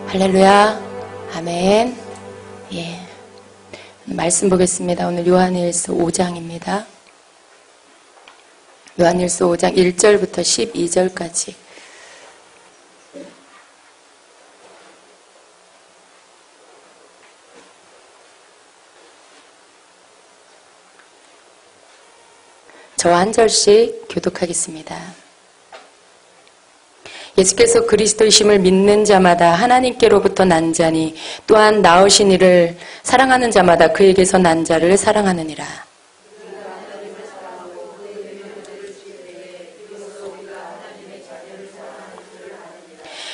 할렐루야. 아멘. 예. 말씀 보겠습니다. 오늘 요한일서 5장입니다. 요한일서 5장 1절부터 12절까지. 저와 한 절씩 교독하겠습니다. 예수께서 그리스도이심을 믿는 자마다 하나님께로부터 난 자니 또한 낳으신 이를 사랑하는 자마다 그에게서 난 자를 사랑하느니라.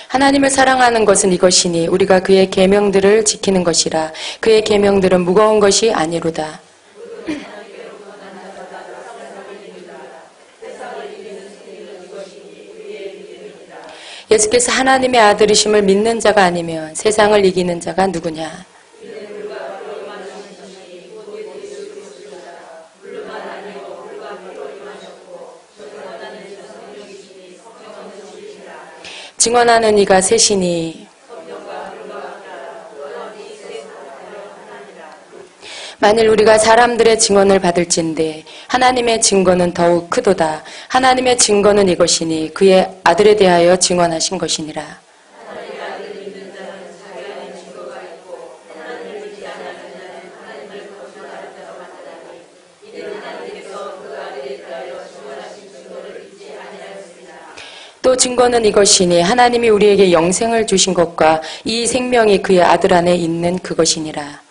하나님을 사랑하는 것은 이것이니 우리가 그의 계명들을 지키는 것이라. 그의 계명들은 무거운 것이 아니로다. 예수께서 하나님의 아들이심을 믿는 자가 아니면 세상을 이기는 자가 누구냐? 증언하는 이가 셋이니 만일 우리가 사람들의 증언을 받을진대 하나님의 증거는 더욱 크도다. 하나님의 증거는 이것이니 그의 아들에 대하여 증언하신 것이니라. 또 증거는 이것이니 하나님이 우리에게 영생을 주신 것과 이 생명이 그의 아들 안에 있는 그것이니라.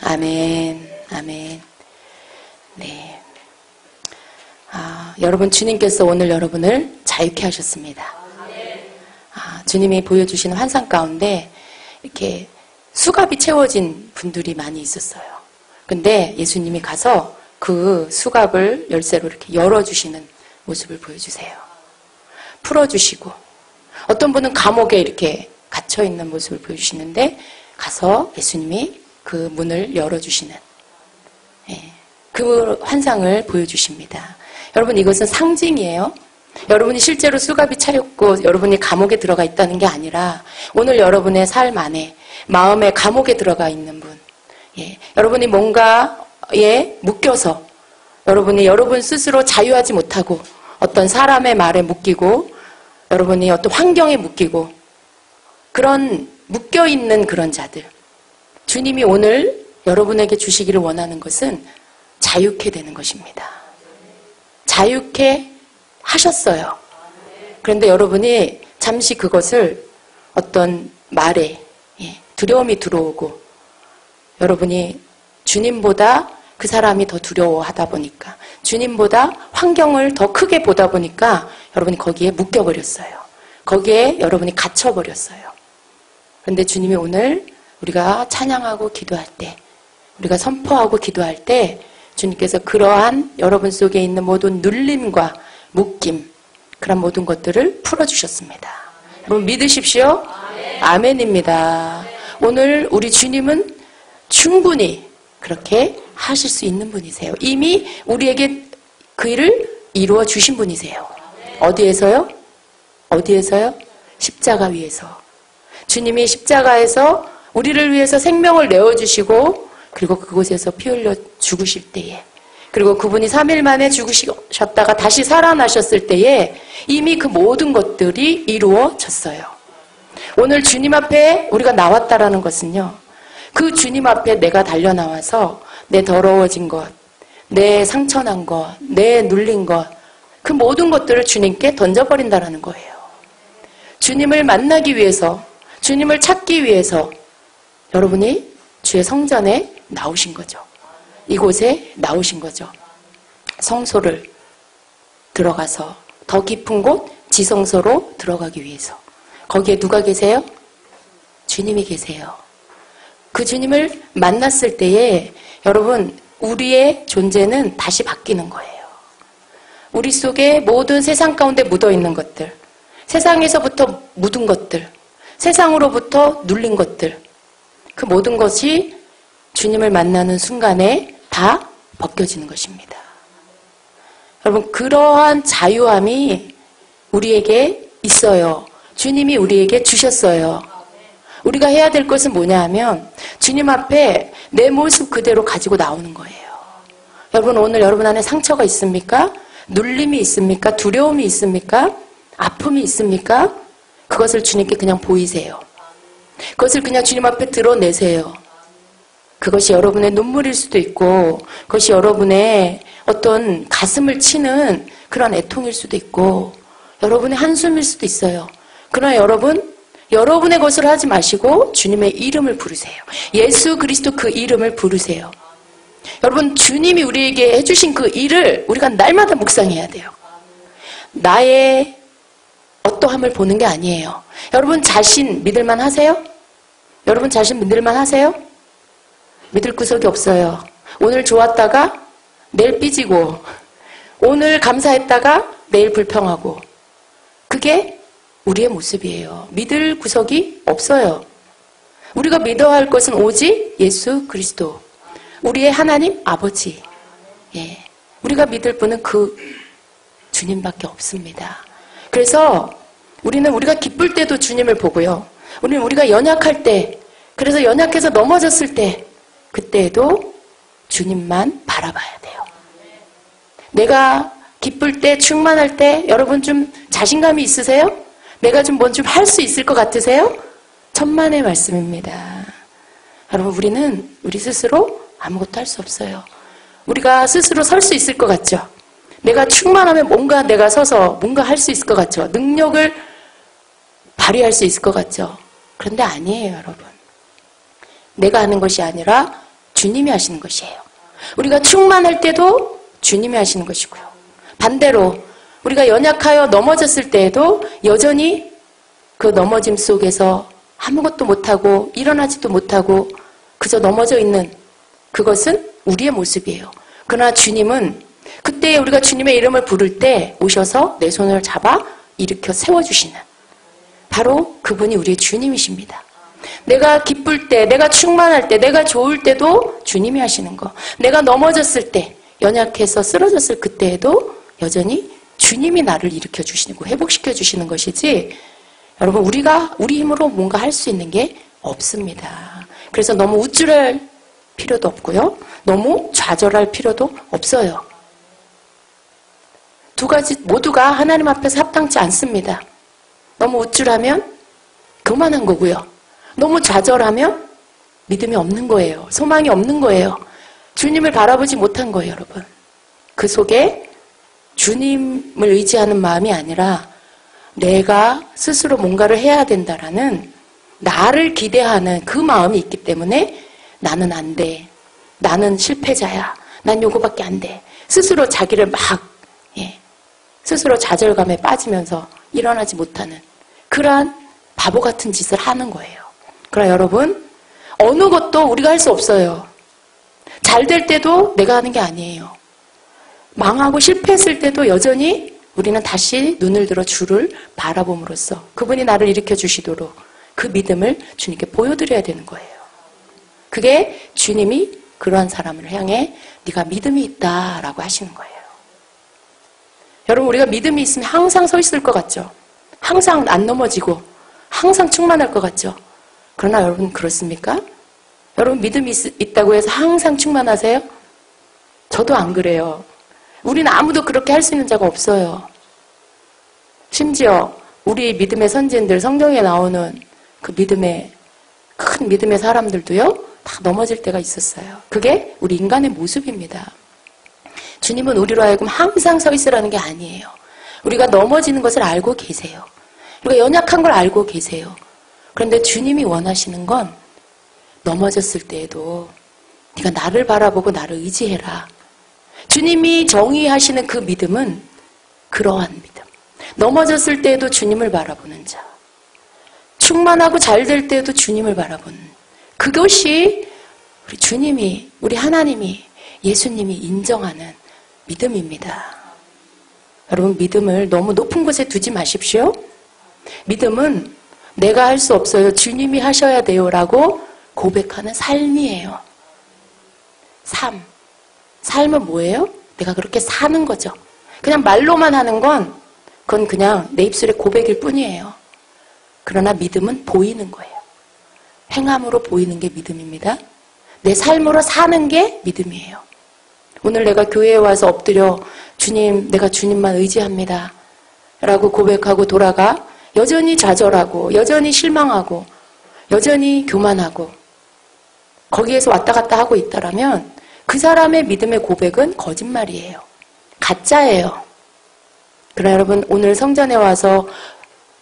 아멘, 아멘. 네. 여러분, 주님께서 오늘 여러분을 자유케 하셨습니다. 주님이 보여주시는 환상 가운데 이렇게 수갑이 채워진 분들이 많이 있었어요. 근데 예수님이 가서 그 수갑을 열쇠로 이렇게 열어주시는 모습을 보여주세요. 풀어주시고, 어떤 분은 감옥에 이렇게 갇혀있는 모습을 보여주시는데, 가서 예수님이 그 문을 열어주시는 그 환상을 보여주십니다. 여러분, 이것은 상징이에요. 여러분이 실제로 수갑이 차였고 여러분이 감옥에 들어가 있다는 게 아니라 오늘 여러분의 삶 안에 마음의 감옥에 들어가 있는 분, 여러분이 뭔가에 묶여서 여러분이 여러분 스스로 자유하지 못하고 어떤 사람의 말에 묶이고 여러분이 어떤 환경에 묶이고 그런 묶여있는 그런 자들, 주님이 오늘 여러분에게 주시기를 원하는 것은 자유케 되는 것입니다. 자유케 하셨어요. 그런데 여러분이 잠시 그것을 어떤 말에 두려움이 들어오고 여러분이 주님보다 그 사람이 더 두려워하다 보니까 주님보다 환경을 더 크게 보다 보니까 여러분이 거기에 묶여버렸어요. 거기에 여러분이 갇혀버렸어요. 그런데 주님이 오늘 우리가 찬양하고 기도할 때, 우리가 선포하고 기도할 때 주님께서 그러한 여러분 속에 있는 모든 눌림과 묶임, 그런 모든 것들을 풀어주셨습니다. 여러분 믿으십시오? 아멘입니다. 오늘 우리 주님은 충분히 그렇게 하실 수 있는 분이세요. 이미 우리에게 그 일을 이루어 주신 분이세요. 어디에서요? 어디에서요? 십자가 위에서. 주님이 십자가에서 우리를 위해서 생명을 내어주시고 그리고 그곳에서 피 흘려 죽으실 때에 그리고 그분이 3일 만에 죽으셨다가 다시 살아나셨을 때에 이미 그 모든 것들이 이루어졌어요. 오늘 주님 앞에 우리가 나왔다라는 것은요. 그 주님 앞에 내가 달려나와서 내 더러워진 것, 내 상처난 것, 내 눌린 것, 그 모든 것들을 주님께 던져버린다라는 거예요. 주님을 만나기 위해서, 주님을 찾기 위해서 여러분이 주의 성전에 나오신 거죠. 이곳에 나오신 거죠. 성소를 들어가서 더 깊은 곳 지성소로 들어가기 위해서. 거기에 누가 계세요? 주님이 계세요. 그 주님을 만났을 때에 여러분 우리의 존재는 다시 바뀌는 거예요. 우리 속에 모든 세상 가운데 묻어있는 것들, 세상에서부터 묻은 것들, 세상으로부터 눌린 것들, 그 모든 것이 주님을 만나는 순간에 다 벗겨지는 것입니다. 여러분, 그러한 자유함이 우리에게 있어요. 주님이 우리에게 주셨어요. 우리가 해야 될 것은 뭐냐 하면 주님 앞에 내 모습 그대로 가지고 나오는 거예요. 여러분, 오늘 여러분 안에 상처가 있습니까? 눌림이 있습니까? 두려움이 있습니까? 아픔이 있습니까? 그것을 주님께 그냥 보이세요. 그것을 그냥 주님 앞에 드러내세요. 그것이 여러분의 눈물일 수도 있고, 그것이 여러분의 어떤 가슴을 치는 그런 애통일 수도 있고, 여러분의 한숨일 수도 있어요. 그러나 여러분의 것을 하지 마시고 주님의 이름을 부르세요. 예수 그리스도 그 이름을 부르세요. 여러분, 주님이 우리에게 해주신 그 일을 우리가 날마다 묵상해야 돼요. 나의 어떠함을 보는 게 아니에요. 여러분 자신 믿을만 하세요? 여러분 자신 믿을만 하세요? 믿을 구석이 없어요. 오늘 좋았다가 내일 삐지고, 오늘 감사했다가 내일 불평하고, 그게 우리의 모습이에요. 믿을 구석이 없어요. 우리가 믿어야 할 것은 오직 예수 그리스도, 우리의 하나님 아버지. 예, 우리가 믿을 분은 그 주님밖에 없습니다. 그래서 우리가 기쁠 때도 주님을 보고요. 우리가 연약할 때, 그래서 연약해서 넘어졌을 때, 그때에도 주님만 바라봐야 돼요. 내가 기쁠 때, 충만할 때 여러분 좀 자신감이 있으세요? 내가 좀 뭔 좀 할 수 있을 것 같으세요? 천만의 말씀입니다. 여러분, 우리 스스로 아무것도 할 수 없어요. 우리가 스스로 설 수 있을 것 같죠? 내가 충만하면 뭔가 내가 서서 뭔가 할 수 있을 것 같죠? 능력을 발휘할 수 있을 것 같죠? 그런데 아니에요, 여러분. 내가 하는 것이 아니라 주님이 하시는 것이에요. 우리가 충만할 때도 주님이 하시는 것이고요. 반대로 우리가 연약하여 넘어졌을 때에도 여전히 그 넘어짐 속에서 아무것도 못하고 일어나지도 못하고 그저 넘어져 있는 그것은 우리의 모습이에요. 그러나 주님은 그때 우리가 주님의 이름을 부를 때 오셔서 내 손을 잡아 일으켜 세워주시는 바로 그분이 우리의 주님이십니다. 내가 기쁠 때, 내가 충만할 때, 내가 좋을 때도 주님이 하시는 거. 내가 넘어졌을 때, 연약해서 쓰러졌을 그때에도 여전히 주님이 나를 일으켜 주시고 회복시켜 주시는 것이지, 여러분, 우리가 우리 힘으로 뭔가 할 수 있는 게 없습니다. 그래서 너무 우쭐할 필요도 없고요. 너무 좌절할 필요도 없어요. 두 가지 모두가 하나님 앞에서 합당치 않습니다. 너무 우쭐하면 교만한 거고요. 너무 좌절하면 믿음이 없는 거예요. 소망이 없는 거예요. 주님을 바라보지 못한 거예요, 여러분. 그 속에 주님을 의지하는 마음이 아니라 내가 스스로 뭔가를 해야 된다라는 나를 기대하는 그 마음이 있기 때문에 나는 안 돼. 나는 실패자야. 난 요거밖에 안 돼. 스스로 자기를 스스로 좌절감에 빠지면서 일어나지 못하는 그러한 바보 같은 짓을 하는 거예요. 그러나 여러분, 어느 것도 우리가 할 수 없어요. 잘 될 때도 내가 하는 게 아니에요. 망하고 실패했을 때도 여전히 우리는 다시 눈을 들어 주를 바라봄으로써 그분이 나를 일으켜 주시도록 그 믿음을 주님께 보여드려야 되는 거예요. 그게 주님이 그러한 사람을 향해 네가 믿음이 있다라고 하시는 거예요. 여러분, 우리가 믿음이 있으면 항상 서 있을 것 같죠? 항상 안 넘어지고 항상 충만할 것 같죠? 그러나 여러분, 그렇습니까? 여러분, 믿음이 있다고 해서 항상 충만하세요? 저도 안 그래요. 우리는 아무도 그렇게 할 수 있는 자가 없어요. 심지어 우리 믿음의 선진들, 성경에 나오는 그 큰 믿음의 사람들도요, 다 넘어질 때가 있었어요. 그게 우리 인간의 모습입니다. 주님은 우리로 하여금 항상 서 있으라는 게 아니에요. 우리가 넘어지는 것을 알고 계세요. 우리가 연약한 걸 알고 계세요. 그런데 주님이 원하시는 건 넘어졌을 때에도 네가 나를 바라보고 나를 의지해라. 주님이 정의하시는 그 믿음은 그러한 믿음. 넘어졌을 때에도 주님을 바라보는 자. 충만하고 잘 될 때에도 주님을 바라보는. 그것이 우리 주님이, 우리 하나님이, 예수님이 인정하는 믿음입니다. 여러분, 믿음을 너무 높은 곳에 두지 마십시오. 믿음은 내가 할 수 없어요. 주님이 하셔야 돼요. 라고 고백하는 삶이에요. 삶은 뭐예요? 내가 그렇게 사는 거죠. 그냥 말로만 하는 건 그건 그냥 내 입술의 고백일 뿐이에요. 그러나 믿음은 보이는 거예요. 행함으로 보이는 게 믿음입니다. 내 삶으로 사는 게 믿음이에요. 오늘 내가 교회에 와서 엎드려 주님, 내가 주님만 의지합니다 라고 고백하고 돌아가 여전히 좌절하고 여전히 실망하고 여전히 교만하고 거기에서 왔다 갔다 하고 있다라면 그 사람의 믿음의 고백은 거짓말이에요. 가짜예요. 그러나 여러분 오늘 성전에 와서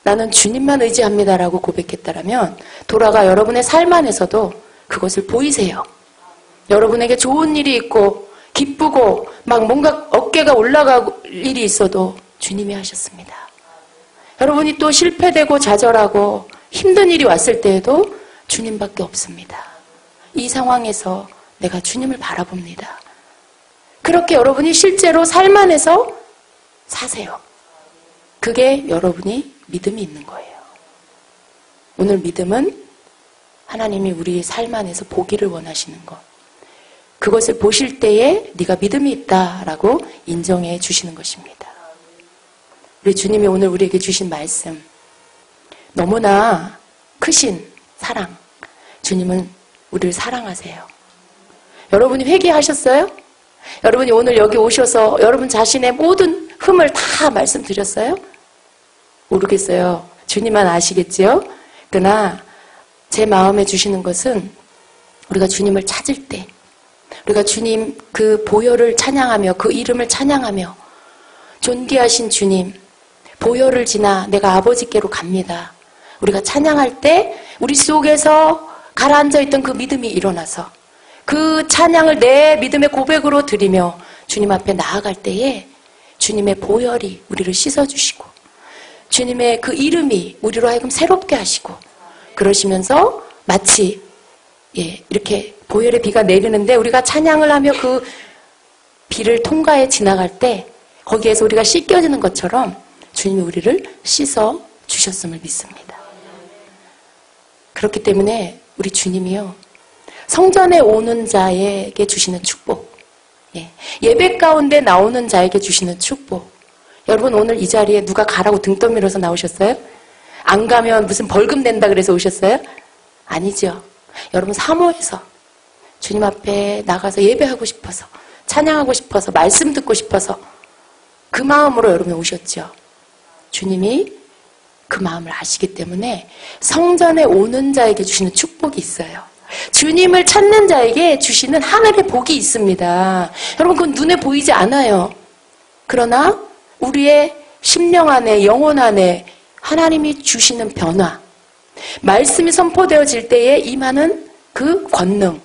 나는 주님만 의지합니다라고 고백했다라면 돌아가 여러분의 삶 안에서도 그것을 보이세요. 여러분에게 좋은 일이 있고 기쁘고 막 뭔가 어깨가 올라갈 일이 있어도 주님이 하셨습니다. 여러분이 또 실패되고 좌절하고 힘든 일이 왔을 때에도 주님밖에 없습니다. 이 상황에서 내가 주님을 바라봅니다. 그렇게 여러분이 실제로 삶 안에서 사세요. 그게 여러분이 믿음이 있는 거예요. 오늘 믿음은 하나님이 우리 삶 안에서 보기를 원하시는 것. 그것을 보실 때에 네가 믿음이 있다라고 인정해 주시는 것입니다. 우리 주님이 오늘 우리에게 주신 말씀, 너무나 크신 사랑. 주님은 우리를 사랑하세요. 여러분이 회개하셨어요? 여러분이 오늘 여기 오셔서 여러분 자신의 모든 흠을 다 말씀드렸어요? 모르겠어요. 주님만 아시겠지요? 그러나 제 마음에 주시는 것은 우리가 주님을 찾을 때 우리가 주님 그 보혈을 찬양하며 그 이름을 찬양하며 존귀하신 주님 보혈을 지나 내가 아버지께로 갑니다. 우리가 찬양할 때 우리 속에서 가라앉아 있던 그 믿음이 일어나서 그 찬양을 내 믿음의 고백으로 드리며 주님 앞에 나아갈 때에 주님의 보혈이 우리를 씻어주시고 주님의 그 이름이 우리로 하여금 새롭게 하시고 그러시면서 마치 이렇게 보혈의 비가 내리는데 우리가 찬양을 하며 그 비를 통과해 지나갈 때 거기에서 우리가 씻겨지는 것처럼 주님이 우리를 씻어 주셨음을 믿습니다. 그렇기 때문에 우리 주님이요 성전에 오는 자에게 주시는 축복, 예배 가운데 나오는 자에게 주시는 축복. 여러분 오늘 이 자리에 누가 가라고 등 떠밀어서 나오셨어요? 안 가면 무슨 벌금 낸다 그래서 오셨어요? 아니죠. 여러분 사모해서 주님 앞에 나가서 예배하고 싶어서 찬양하고 싶어서 말씀 듣고 싶어서 그 마음으로 여러분 오셨죠. 주님이 그 마음을 아시기 때문에 성전에 오는 자에게 주시는 축복이 있어요. 주님을 찾는 자에게 주시는 하늘의 복이 있습니다. 여러분 그건 눈에 보이지 않아요. 그러나 우리의 심령 안에 영혼 안에 하나님이 주시는 변화 말씀이 선포되어질 때에 임하는 그 권능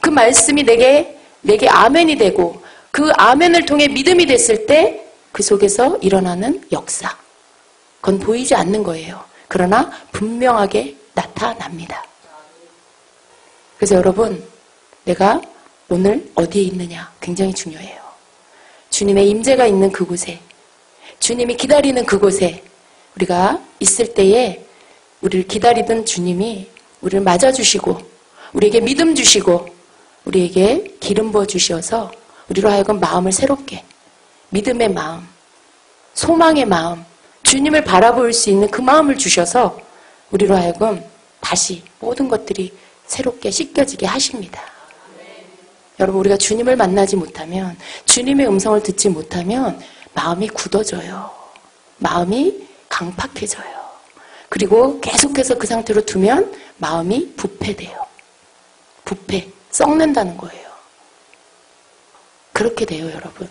그 말씀이 내게 아멘이 되고 그 아멘을 통해 믿음이 됐을 때 그 속에서 일어나는 역사 그건 보이지 않는 거예요. 그러나 분명하게 나타납니다. 그래서 여러분 내가 오늘 어디에 있느냐 굉장히 중요해요. 주님의 임재가 있는 그곳에 주님이 기다리는 그곳에 우리가 있을 때에 우리를 기다리던 주님이 우리를 맞아주시고 우리에게 믿음 주시고 우리에게 기름 부어주셔서 우리로 하여금 마음을 새롭게 믿음의 마음, 소망의 마음 주님을 바라볼 수 있는 그 마음을 주셔서 우리로 하여금 다시 모든 것들이 새롭게 씻겨지게 하십니다. 여러분 우리가 주님을 만나지 못하면 주님의 음성을 듣지 못하면 마음이 굳어져요. 마음이 강팍해져요. 그리고 계속해서 그 상태로 두면 마음이 부패돼요. 부패, 썩는다는 거예요. 그렇게 돼요, 여러분.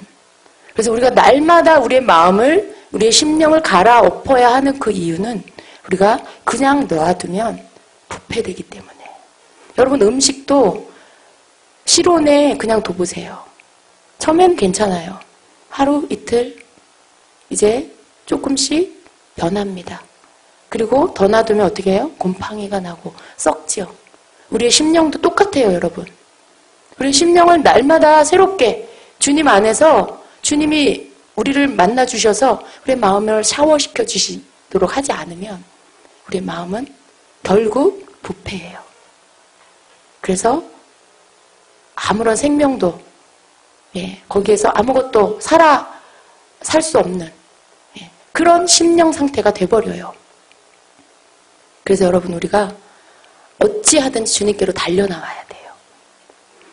그래서 우리가 날마다 우리의 마음을, 우리의 심령을 갈아엎어야 하는 그 이유는 우리가 그냥 놔두면 부패되기 때문에. 여러분 음식도 실온에 그냥 둬보세요. 처음엔 괜찮아요. 하루, 이틀, 이제 조금씩 변합니다. 그리고 더 놔두면 어떻게 해요? 곰팡이가 나고 썩지요. 우리의 심령도 똑같아요, 여러분. 우리의 심령을 날마다 새롭게 주님 안에서 주님이 우리를 만나주셔서 우리의 마음을 샤워시켜 주시도록 하지 않으면 우리의 마음은 결국 부패해요. 그래서 아무런 생명도 거기에서 아무것도 살 수 없는 그런 심령 상태가 돼버려요. 그래서 여러분 우리가 어찌하든지 주님께로 달려나와야 돼요.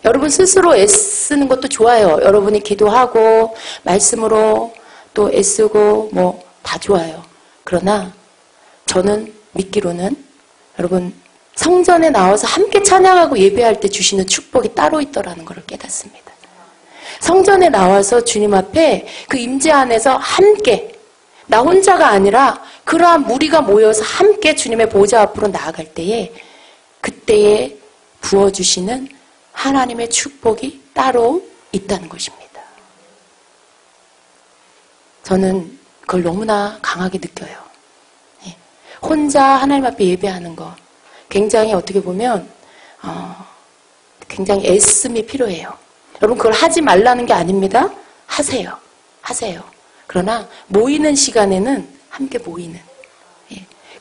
여러분 스스로 애쓰는 것도 좋아요. 여러분이 기도하고 말씀으로 또 애쓰고 뭐 다 좋아요. 그러나 저는 믿기로는 여러분 성전에 나와서 함께 찬양하고 예배할 때 주시는 축복이 따로 있더라는 것을 깨닫습니다. 성전에 나와서 주님 앞에 그 임재 안에서 함께 나 혼자가 아니라 그러한 무리가 모여서 함께 주님의 보좌 앞으로 나아갈 때에 그때에 부어주시는 하나님의 축복이 따로 있다는 것입니다. 저는 그걸 너무나 강하게 느껴요. 혼자 하나님 앞에 예배하는 거 굉장히 어떻게 보면 굉장히 애씀이 필요해요. 여러분 그걸 하지 말라는 게 아닙니다. 하세요. 그러나 모이는 시간에는 함께 모이는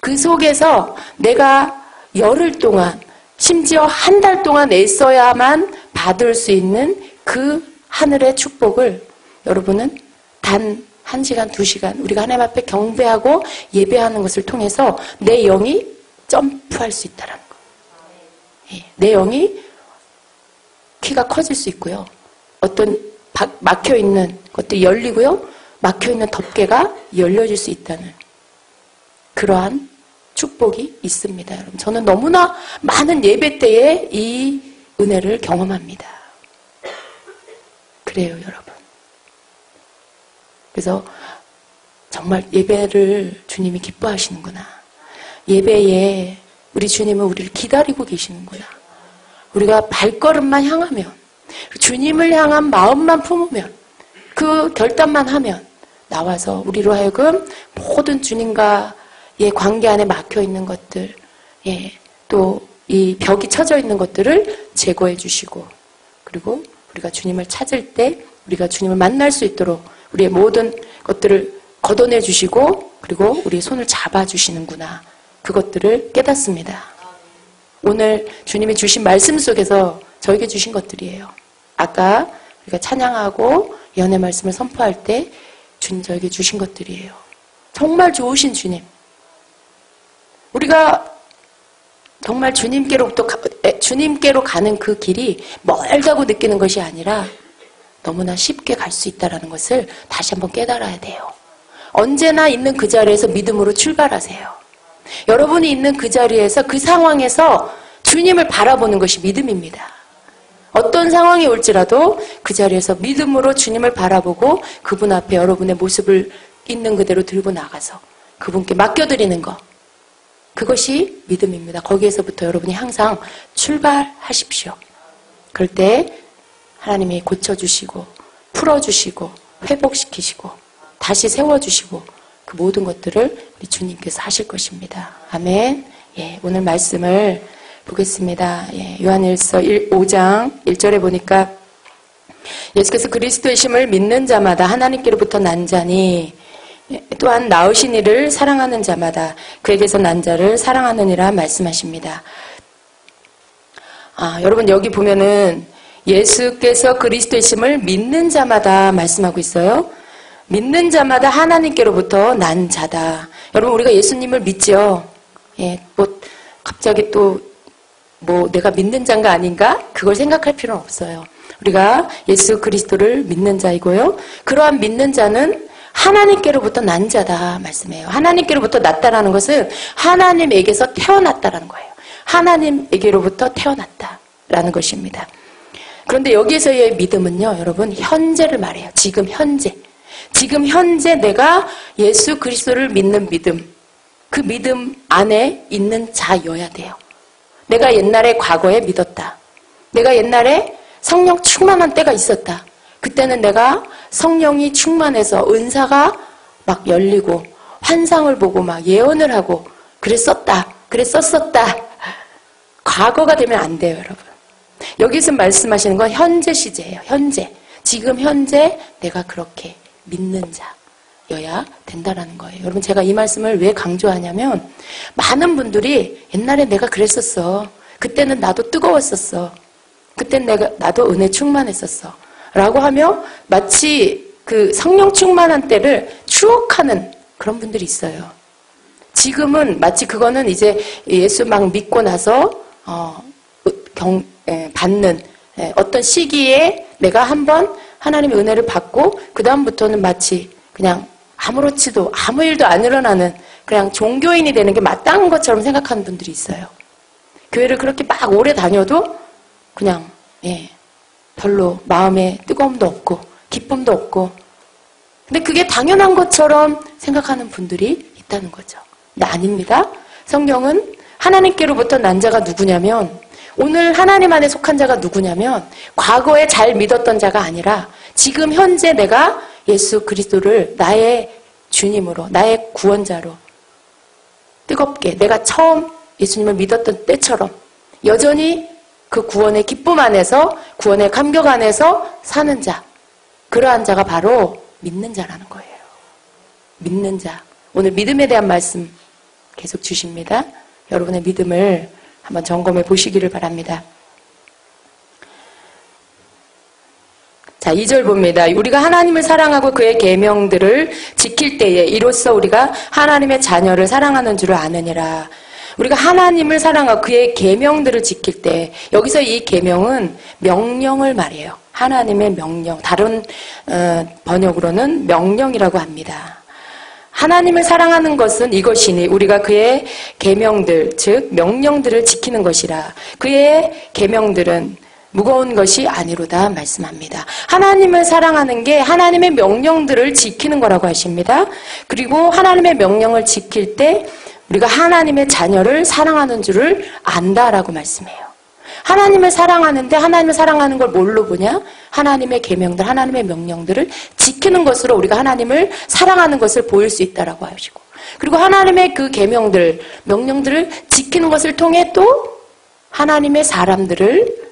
그 속에서 내가 열흘 동안 심지어 한 달 동안 애써야만 받을 수 있는 그 하늘의 축복을 여러분은 단 1시간, 2시간 우리가 하나님 앞에 경배하고 예배하는 것을 통해서 내 영이 점프할 수 있다는 거. 내 영이 키가 커질 수 있고요. 어떤 막혀있는 것들이 열리고요. 막혀있는 덮개가 열려질 수 있다는 그러한 축복이 있습니다. 여러분 저는 너무나 많은 예배 때에 이 은혜를 경험합니다. 그래요 여러분. 그래서 정말 예배를 주님이 기뻐하시는구나. 예배에 우리 주님은 우리를 기다리고 계시는구나. 우리가 발걸음만 향하면 주님을 향한 마음만 품으면 그 결단만 하면 나와서 우리로 하여금 모든 주님과의 관계 안에 막혀있는 것들 또 이 벽이 쳐져 있는 것들을 제거해 주시고 그리고 우리가 주님을 찾을 때 우리가 주님을 만날 수 있도록 우리의 모든 것들을 걷어내 주시고 그리고 우리의 손을 잡아 주시는구나. 그것들을 깨닫습니다. 오늘 주님이 주신 말씀 속에서 저에게 주신 것들이에요. 아까 우리가 찬양하고 연의 말씀을 선포할 때 주님 저에게 주신 것들이에요. 정말 좋으신 주님. 우리가 정말 주님께로 가는 그 길이 멀다고 느끼는 것이 아니라 너무나 쉽게 갈 수 있다는 것을 다시 한번 깨달아야 돼요. 언제나 있는 그 자리에서 믿음으로 출발하세요. 여러분이 있는 그 자리에서 그 상황에서 주님을 바라보는 것이 믿음입니다. 어떤 상황이 올지라도 그 자리에서 믿음으로 주님을 바라보고 그분 앞에 여러분의 모습을 있는 그대로 들고 나가서 그분께 맡겨드리는 것. 그것이 믿음입니다. 거기에서부터 여러분이 항상 출발하십시오. 그럴 때 하나님이 고쳐주시고 풀어주시고 회복시키시고 다시 세워주시고 그 모든 것들을 우리 주님께서 하실 것입니다. 아멘. 오늘 말씀을 보겠습니다. 요한일서 5장 1절에 보니까 예수께서 그리스도의 심을 믿는 자마다 하나님께로부터 난 자니 또한 낳으신 이를 사랑하는 자마다 그에게서 난 자를 사랑하느니라 말씀하십니다. 여러분 여기 보면은 예수께서 그리스도의 심을 믿는 자마다 말씀하고 있어요. 믿는 자마다 하나님께로부터 난 자다. 여러분 우리가 예수님을 믿죠. 갑자기 또 내가 믿는 자인가 아닌가? 그걸 생각할 필요는 없어요. 우리가 예수 그리스도를 믿는 자이고요. 그러한 믿는 자는 하나님께로부터 난 자다 말씀해요. 하나님께로부터 났다라는 것은 하나님에게서 태어났다라는 거예요. 하나님에게로부터 태어났다라는 것입니다. 그런데 여기에서의 믿음은요, 여러분 현재를 말해요. 지금 현재 내가 예수 그리스도를 믿는 믿음, 그 믿음 안에 있는 자여야 돼요. 내가 옛날에 과거에 믿었다. 내가 옛날에 성령 충만한 때가 있었다. 그때는 내가 성령이 충만해서 은사가 막 열리고 환상을 보고 막 예언을 하고 그랬었다. 과거가 되면 안 돼요, 여러분. 여기서 말씀하시는 건 현재 시제예요. 지금 현재 내가 그렇게 믿는 자여야 된다라는 거예요. 여러분 제가 이 말씀을 왜 강조하냐면 많은 분들이 옛날에 내가 그랬었어. 그때는 나도 뜨거웠었어. 그때는 나도 은혜 충만했었어. 라고 하며 마치 그 성령 충만한 때를 추억하는 그런 분들이 있어요. 지금은 마치 그거는 이제 예수 막 믿고 나서 받는 어떤 시기에 내가 한번 하나님의 은혜를 받고 그 다음부터는 마치 그냥 아무렇지도 아무 일도 안 일어나는 그냥 종교인이 되는 게 마땅한 것처럼 생각하는 분들이 있어요. 교회를 그렇게 막 오래 다녀도 그냥 별로 마음에 뜨거움도 없고 기쁨도 없고, 근데 그게 당연한 것처럼 생각하는 분들이 있다는 거죠. 근데 아닙니다. 성경은 하나님께로부터 난 자가 누구냐면, 오늘 하나님 안에 속한 자가 누구냐면 과거에 잘 믿었던 자가 아니라 지금 현재 내가 예수 그리스도를 나의 주님으로, 나의 구원자로 뜨겁게 내가 처음 예수님을 믿었던 때처럼 여전히 그 구원의 기쁨 안에서, 구원의 감격 안에서 사는 자, 그러한 자가 바로 믿는 자라는 거예요. 믿는 자. 오늘 믿음에 대한 말씀 계속 주십니다. 여러분의 믿음을 한번 점검해 보시기를 바랍니다. 자, 2절 봅니다. 우리가 하나님을 사랑하고 그의 계명들을 지킬 때에 이로써 우리가 하나님의 자녀를 사랑하는 줄을 아느니라. 우리가 하나님을 사랑하고 그의 계명들을 지킬 때, 여기서 이 계명은 명령을 말해요. 하나님의 명령. 다른 번역으로는 명령이라고 합니다. 하나님을 사랑하는 것은 이것이니 우리가 그의 계명들, 즉 명령들을 지키는 것이라. 그의 계명들은 무거운 것이 아니로다 말씀합니다. 하나님을 사랑하는 게 하나님의 명령들을 지키는 거라고 하십니다. 그리고 하나님의 명령을 지킬 때 우리가 하나님의 자녀를 사랑하는 줄을 안다라고 말씀해요. 하나님을 사랑하는데 하나님을 사랑하는 걸 뭘로 보냐? 하나님의 계명들, 하나님의 명령들을 지키는 것으로 우리가 하나님을 사랑하는 것을 보일 수 있다라고 하시고, 그리고 하나님의 그 계명들, 명령들을 지키는 것을 통해 또 하나님의 사람들을,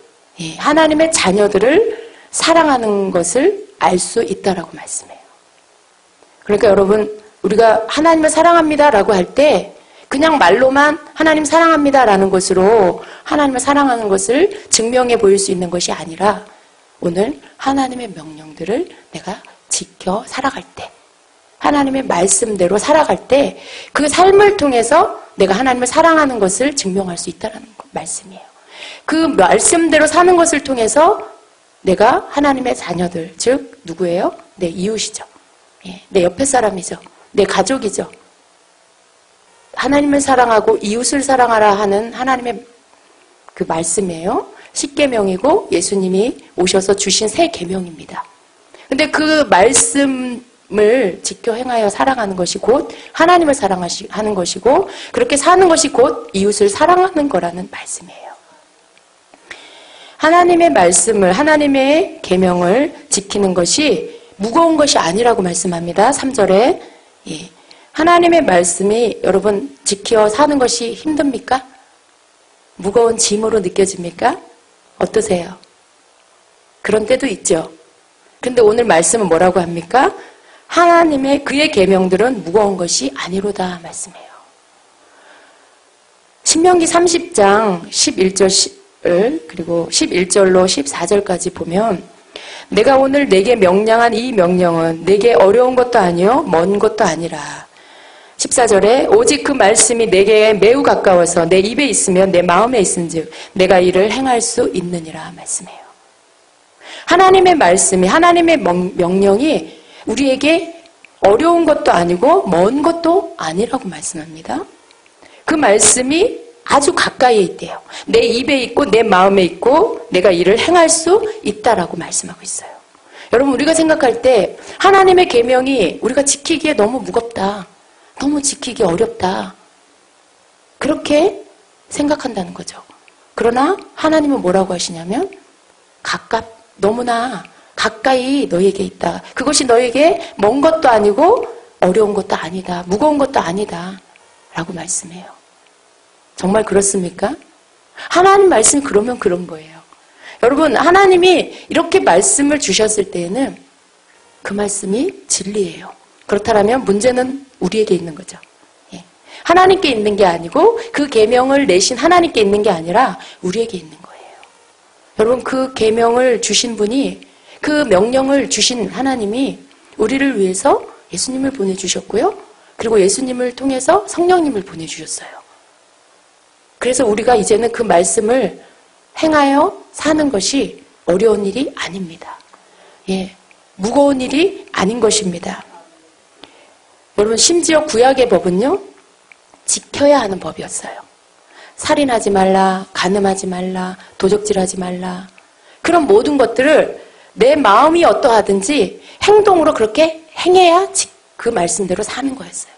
하나님의 자녀들을 사랑하는 것을 알 수 있다라고 말씀해요. 그러니까 여러분, 우리가 하나님을 사랑합니다라고 할 때 그냥 말로만 하나님 사랑합니다라는 것으로 하나님을 사랑하는 것을 증명해 보일 수 있는 것이 아니라, 오늘 하나님의 명령들을 내가 지켜 살아갈 때, 하나님의 말씀대로 살아갈 때 그 삶을 통해서 내가 하나님을 사랑하는 것을 증명할 수 있다는 말씀이에요. 그 말씀대로 사는 것을 통해서 내가 하나님의 자녀들, 즉 누구예요? 내 이웃이죠. 내 옆에 사람이죠. 내 가족이죠. 하나님을 사랑하고 이웃을 사랑하라 하는 하나님의 그 말씀이에요. 십계명이고 예수님이 오셔서 주신 새 계명입니다. 근데 그 말씀을 지켜 행하여 살아가는 것이 곧 하나님을 사랑하는 것이고, 그렇게 사는 것이 곧 이웃을 사랑하는 거라는 말씀이에요. 하나님의 말씀을, 하나님의 계명을 지키는 것이 무거운 것이 아니라고 말씀합니다. 3절에. 하나님의 말씀이 여러분 지켜 사는 것이 힘듭니까? 무거운 짐으로 느껴집니까? 어떠세요? 그런 때도 있죠. 근데 오늘 말씀은 뭐라고 합니까? 하나님의 그의 계명들은 무거운 것이 아니로다 말씀해요. 신명기 30장 11절 그리고 11절로 14절까지 보면, 내가 오늘 내게 명령한 이 명령은 내게 어려운 것도 아니요 먼 것도 아니라. 14절에 오직 그 말씀이 내게 매우 가까워서 내 입에 있으면 내 마음에 있은즉 내가 이를 행할 수 있느니라 말씀해요. 하나님의 말씀이, 하나님의 명령이 우리에게 어려운 것도 아니고 먼 것도 아니라고 말씀합니다. 그 말씀이 아주 가까이에 있대요. 내 입에 있고 내 마음에 있고 내가 이를 행할 수 있다라고 말씀하고 있어요. 여러분, 우리가 생각할 때 하나님의 계명이 우리가 지키기에 너무 무겁다, 너무 지키기 어렵다, 그렇게 생각한다는 거죠. 그러나 하나님은 뭐라고 하시냐면 너무나 가까이 너에게 있다. 그것이 너에게 먼 것도 아니고 어려운 것도 아니다, 무거운 것도 아니다 라고 말씀해요. 정말 그렇습니까? 하나님 말씀이 그러면 그런 거예요. 여러분, 하나님이 이렇게 말씀을 주셨을 때에는 그 말씀이 진리예요. 그렇다면 문제는 우리에게 있는 거죠. 하나님께 있는 게 아니고 그 계명을 내신 하나님께 있는 게 아니라 우리에게 있는 거예요. 여러분, 그 계명을 주신 분이, 그 명령을 주신 하나님이 우리를 위해서 예수님을 보내주셨고요. 그리고 예수님을 통해서 성령님을 보내주셨어요. 그래서 우리가 이제는 그 말씀을 행하여 사는 것이 어려운 일이 아닙니다. 예, 무거운 일이 아닌 것입니다. 여러분, 심지어 구약의 법은요, 지켜야 하는 법이었어요. 살인하지 말라, 간음하지 말라, 도적질하지 말라. 그런 모든 것들을 내 마음이 어떠하든지 행동으로 그렇게 행해야 그 말씀대로 사는 거였어요.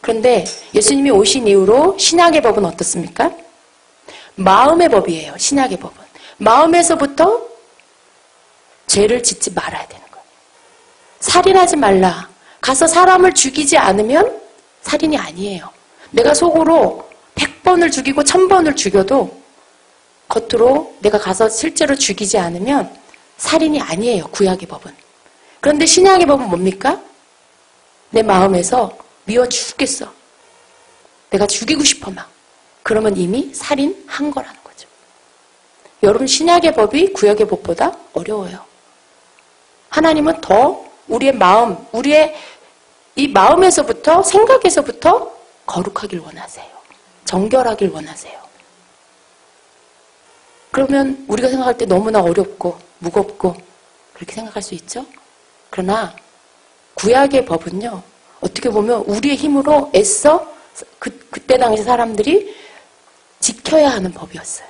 그런데 예수님이 오신 이후로 신약의 법은 어떻습니까? 마음의 법이에요. 신약의 법은. 마음에서부터 죄를 짓지 말아야 되는 거예요. 살인하지 말라. 가서 사람을 죽이지 않으면 살인이 아니에요. 내가 속으로 100번을 죽이고 1000번을 죽여도 겉으로 내가 가서 실제로 죽이지 않으면 살인이 아니에요. 구약의 법은. 그런데 신약의 법은 뭡니까? 내 마음에서 미워 죽겠어. 내가 죽이고 싶어 막. 그러면 이미 살인한 거라는 거죠. 여러분, 신약의 법이 구약의 법보다 어려워요. 하나님은 더 우리의 마음, 우리의 이 마음에서부터, 생각에서부터 거룩하길 원하세요. 정결하길 원하세요. 그러면 우리가 생각할 때 너무나 어렵고 무겁고 그렇게 생각할 수 있죠? 그러나 구약의 법은요, 어떻게 보면 우리의 힘으로 애써 그때 당시 사람들이 지켜야 하는 법이었어요.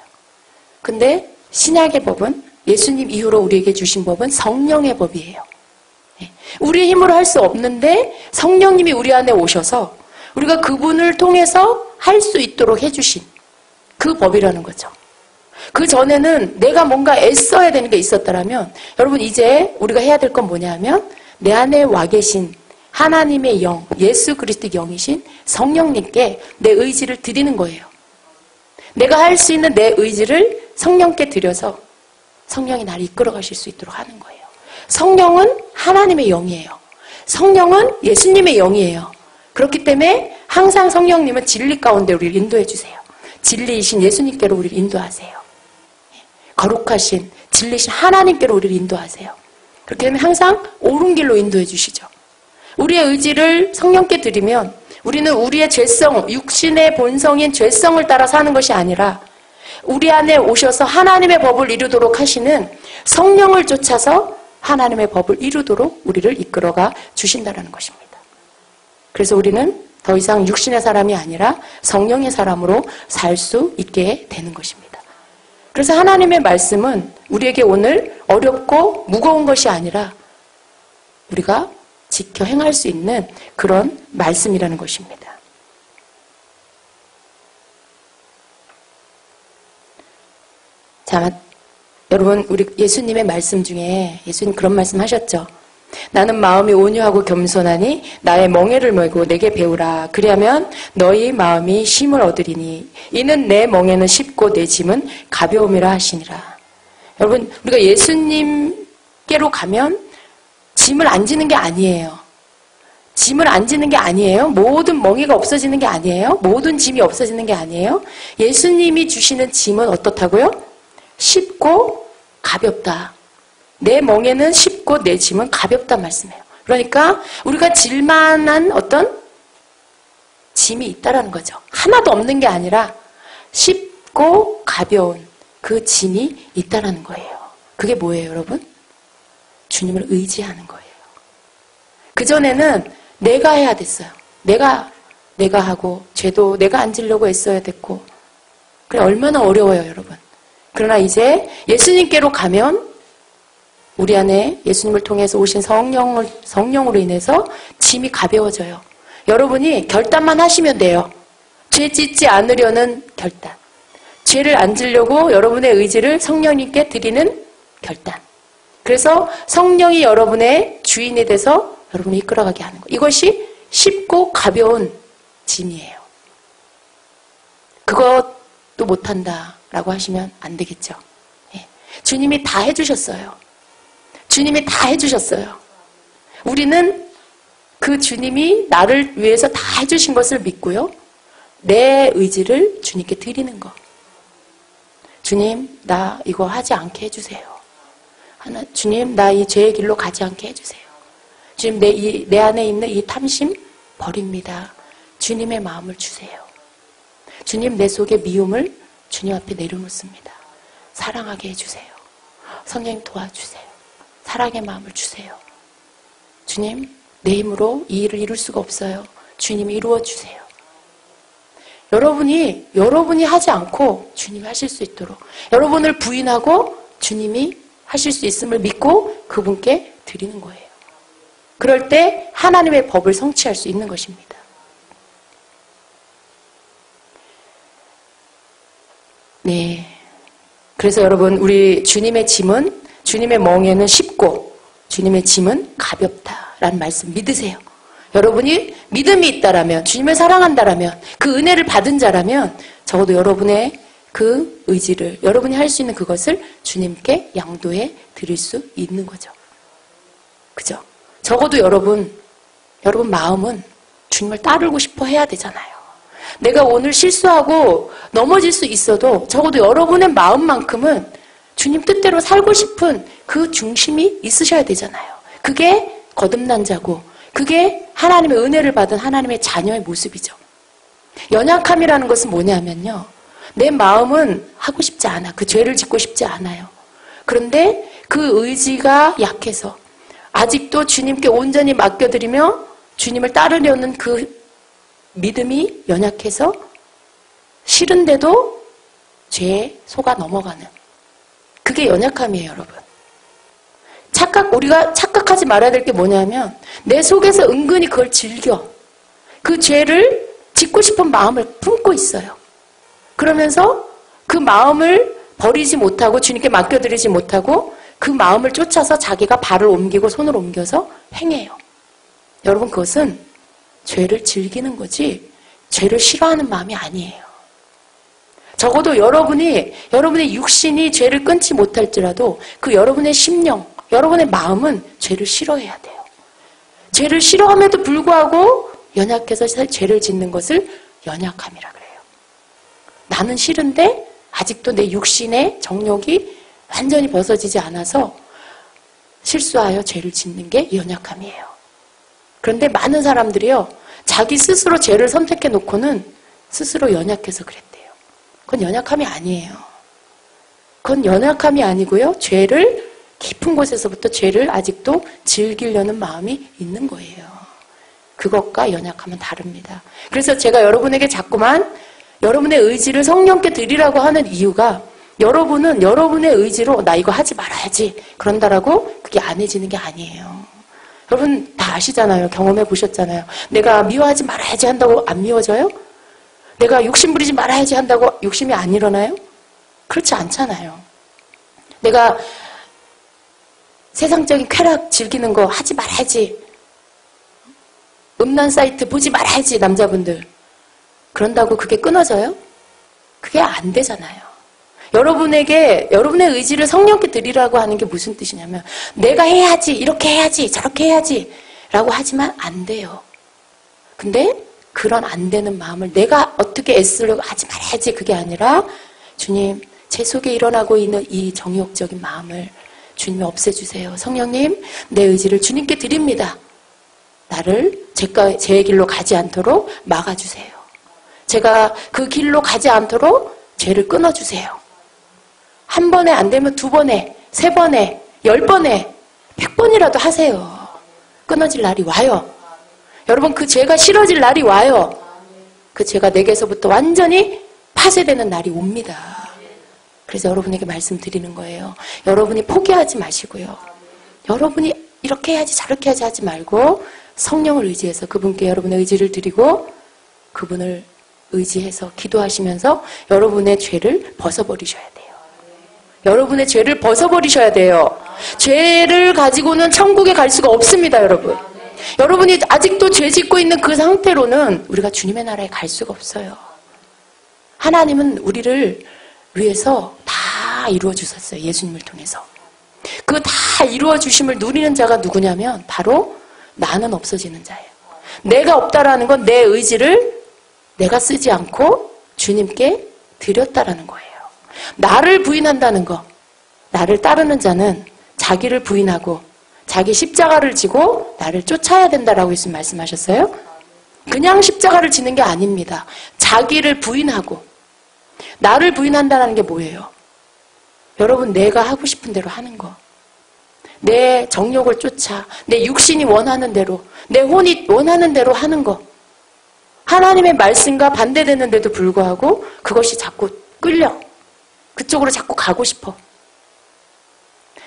근데 신약의 법은, 예수님 이후로 우리에게 주신 법은 성령의 법이에요. 우리의 힘으로 할 수 없는데 성령님이 우리 안에 오셔서 우리가 그분을 통해서 할 수 있도록 해주신 그 법이라는 거죠. 그 전에는 내가 뭔가 애써야 되는 게 있었더라면, 여러분, 이제 우리가 해야 될 건 뭐냐면 내 안에 와 계신 하나님의 영, 예수 그리스도의 영이신 성령님께 내 의지를 드리는 거예요. 내가 할 수 있는 내 의지를 성령께 드려서 성령이 나를 이끌어 가실 수 있도록 하는 거예요. 성령은 하나님의 영이에요. 성령은 예수님의 영이에요. 그렇기 때문에 항상 성령님은 진리 가운데 우리를 인도해 주세요. 진리이신 예수님께로 우리를 인도하세요. 거룩하신 진리신 하나님께로 우리를 인도하세요. 그렇게 되면 항상 옳은 길로 인도해 주시죠. 우리의 의지를 성령께 드리면 우리는 우리의 죄성, 육신의 본성인 죄성을 따라 사는 것이 아니라 우리 안에 오셔서 하나님의 법을 이루도록 하시는 성령을 쫓아서 하나님의 법을 이루도록 우리를 이끌어가 주신다는 것입니다. 그래서 우리는 더 이상 육신의 사람이 아니라 성령의 사람으로 살 수 있게 되는 것입니다. 그래서 하나님의 말씀은 우리에게 오늘 어렵고 무거운 것이 아니라 우리가 지켜 행할 수 있는 그런 말씀이라는 것입니다. 자, 여러분, 우리 예수님의 말씀 중에 예수님 그런 말씀 하셨죠. 나는 마음이 온유하고 겸손하니 나의 멍에를 메고 내게 배우라. 그리하면 너희 마음이 쉼을 얻으리니 이는 내 멍에는 쉽고 내 짐은 가벼움이라 하시니라. 여러분, 우리가 예수님께로 가면 짐을 안 지는 게 아니에요. 짐을 안 지는 게 아니에요. 모든 멍에가 없어지는 게 아니에요. 모든 짐이 없어지는 게 아니에요. 예수님이 주시는 짐은 어떻다고요? 쉽고 가볍다. 내 멍에는 쉽고 내 짐은 가볍다 말씀해요. 그러니까 우리가 질만한 어떤 짐이 있다라는 거죠. 하나도 없는 게 아니라 쉽고 가벼운 그 짐이 있다라는 거예요. 그게 뭐예요, 여러분? 주님을 의지하는 거예요. 그전에는 내가 해야 됐어요. 내가 하고 죄도 내가 안 지려고 애써야 됐고, 그래 얼마나 어려워요, 여러분. 그러나 이제 예수님께로 가면 우리 안에 예수님을 통해서 오신 성령으로 인해서 짐이 가벼워져요. 여러분이 결단만 하시면 돼요. 죄 짓지 않으려는 결단. 죄를 안 지려고 여러분의 의지를 성령님께 드리는 결단. 그래서 성령이 여러분의 주인이 돼서 여러분을 이끌어가게 하는 거예요. 이것이 쉽고 가벼운 짐이에요. 그것도 못한다라고 하시면 안 되겠죠. 예. 주님이 다 해주셨어요. 주님이 다 해주셨어요. 우리는 그 주님이 나를 위해서 다 해주신 것을 믿고요. 내 의지를 주님께 드리는 거. 주님, 나 이거 하지 않게 해주세요. 주님, 나 이 죄의 길로 가지 않게 해주세요. 주님, 내 안에 있는 이 탐심 버립니다. 주님의 마음을 주세요. 주님, 내 속의 미움을 주님 앞에 내려놓습니다. 사랑하게 해주세요. 성령님 도와주세요. 사랑의 마음을 주세요. 주님, 내 힘으로 이 일을 이룰 수가 없어요. 주님이 이루어주세요. 여러분이 하지 않고 주님이 하실 수 있도록, 여러분을 부인하고 주님이 하실 수 있음을 믿고 그분께 드리는 거예요. 그럴 때 하나님의 법을 성취할 수 있는 것입니다. 네. 그래서 여러분, 우리 주님의 짐은, 주님의 멍에는 쉽고 주님의 짐은 가볍다라는 말씀 믿으세요. 여러분이 믿음이 있다라면, 주님을 사랑한다라면, 그 은혜를 받은 자라면 적어도 여러분의 그 의지를, 여러분이 할 수 있는 그것을 주님께 양도해 드릴 수 있는 거죠. 그죠? 적어도 여러분 마음은 주님을 따르고 싶어 해야 되잖아요. 내가 오늘 실수하고 넘어질 수 있어도 적어도 여러분의 마음만큼은 주님 뜻대로 살고 싶은 그 중심이 있으셔야 되잖아요. 그게 거듭난 자고, 그게 하나님의 은혜를 받은 하나님의 자녀의 모습이죠. 연약함이라는 것은 뭐냐면요, 내 마음은 하고 싶지 않아. 그 죄를 짓고 싶지 않아요. 그런데 그 의지가 약해서 아직도 주님께 온전히 맡겨드리며 주님을 따르려는 그 믿음이 연약해서 싫은데도 죄에 속아 넘어가는, 그게 연약함이에요, 여러분. 우리가 착각하지 말아야 될 게 뭐냐면, 내 속에서 은근히 그걸 즐겨. 그 죄를 짓고 싶은 마음을 품고 있어요. 그러면서 그 마음을 버리지 못하고 주님께 맡겨드리지 못하고 그 마음을 쫓아서 자기가 발을 옮기고 손을 옮겨서 행해요. 여러분, 그것은 죄를 즐기는 거지 죄를 싫어하는 마음이 아니에요. 적어도 여러분의 육신이 죄를 끊지 못할지라도 그 여러분의 심령, 여러분의 마음은 죄를 싫어해야 돼요. 죄를 싫어함에도 불구하고 연약해서 죄를 짓는 것을 연약함이라 그래요. 나는 싫은데 아직도 내 육신의 정욕이 완전히 벗어지지 않아서 실수하여 죄를 짓는 게 연약함이에요. 그런데 많은 사람들이요, 자기 스스로 죄를 선택해 놓고는 스스로 연약해서 그랬대요. 그건 연약함이 아니에요. 그건 연약함이 아니고요, 죄를 깊은 곳에서부터 죄를 아직도 즐기려는 마음이 있는 거예요. 그것과 연약함은 다릅니다. 그래서 제가 여러분에게 자꾸만 여러분의 의지를 성령께 드리라고 하는 이유가, 여러분은 여러분의 의지로 나 이거 하지 말아야지 그런다라고 그게 안 해지는 게 아니에요. 여러분 다 아시잖아요. 경험해 보셨잖아요. 내가 미워하지 말아야지 한다고 안 미워져요? 내가 욕심 부리지 말아야지 한다고 욕심이 안 일어나요? 그렇지 않잖아요. 내가 세상적인 쾌락 즐기는 거 하지 말아야지, 음란 사이트 보지 말아야지, 남자분들 그런다고 그게 끊어져요? 그게 안 되잖아요. 여러분에게 여러분의 의지를 성령께 드리라고 하는 게 무슨 뜻이냐면, 내가 해야지, 이렇게 해야지, 저렇게 해야지 라고 하지만 안 돼요. 근데 그런 안 되는 마음을 내가 어떻게 애쓰려고 하지 말아야지, 그게 아니라 주님, 제 속에 일어나고 있는 이 정욕적인 마음을 주님이 없애주세요. 성령님, 내 의지를 주님께 드립니다. 나를 제 길로 가지 않도록 막아주세요. 제가 그 길로 가지 않도록 죄를 끊어주세요. 한 번에 안 되면 2번에, 3번에, 10번에, 100번이라도 하세요. 끊어질 날이 와요. 여러분, 그 죄가 싫어질 날이 와요. 그 죄가 내게서부터 완전히 파쇄되는 날이 옵니다. 그래서 여러분에게 말씀드리는 거예요. 여러분이 포기하지 마시고요. 여러분이 이렇게 해야지 저렇게 해야지 하지 말고 성령을 의지해서 그분께 여러분의 의지를 드리고 그분을 의지해서 기도하시면서 여러분의 죄를 벗어버리셔야 돼요. 여러분의 죄를 벗어버리셔야 돼요. 죄를 가지고는 천국에 갈 수가 없습니다, 여러분. 여러분이 아직도 죄 짓고 있는 그 상태로는 우리가 주님의 나라에 갈 수가 없어요. 하나님은 우리를 위해서 다 이루어 주셨어요. 예수님을 통해서. 그 다 이루어 주심을 누리는 자가 누구냐면 바로 나는 없어지는 자예요. 내가 없다라는 건 내 의지를 내가 쓰지 않고 주님께 드렸다라는 거예요. 나를 부인한다는 거, 나를 따르는 자는 자기를 부인하고 자기 십자가를 지고 나를 쫓아야 된다라고 예수님 말씀하셨어요. 그냥 십자가를 지는 게 아닙니다. 자기를 부인하고 나를 부인한다는 게 뭐예요? 여러분, 내가 하고 싶은 대로 하는 거. 내 정욕을 쫓아 내 육신이 원하는 대로 내 혼이 원하는 대로 하는 거. 하나님의 말씀과 반대되는데도 불구하고 그것이 자꾸 끌려. 그쪽으로 자꾸 가고 싶어.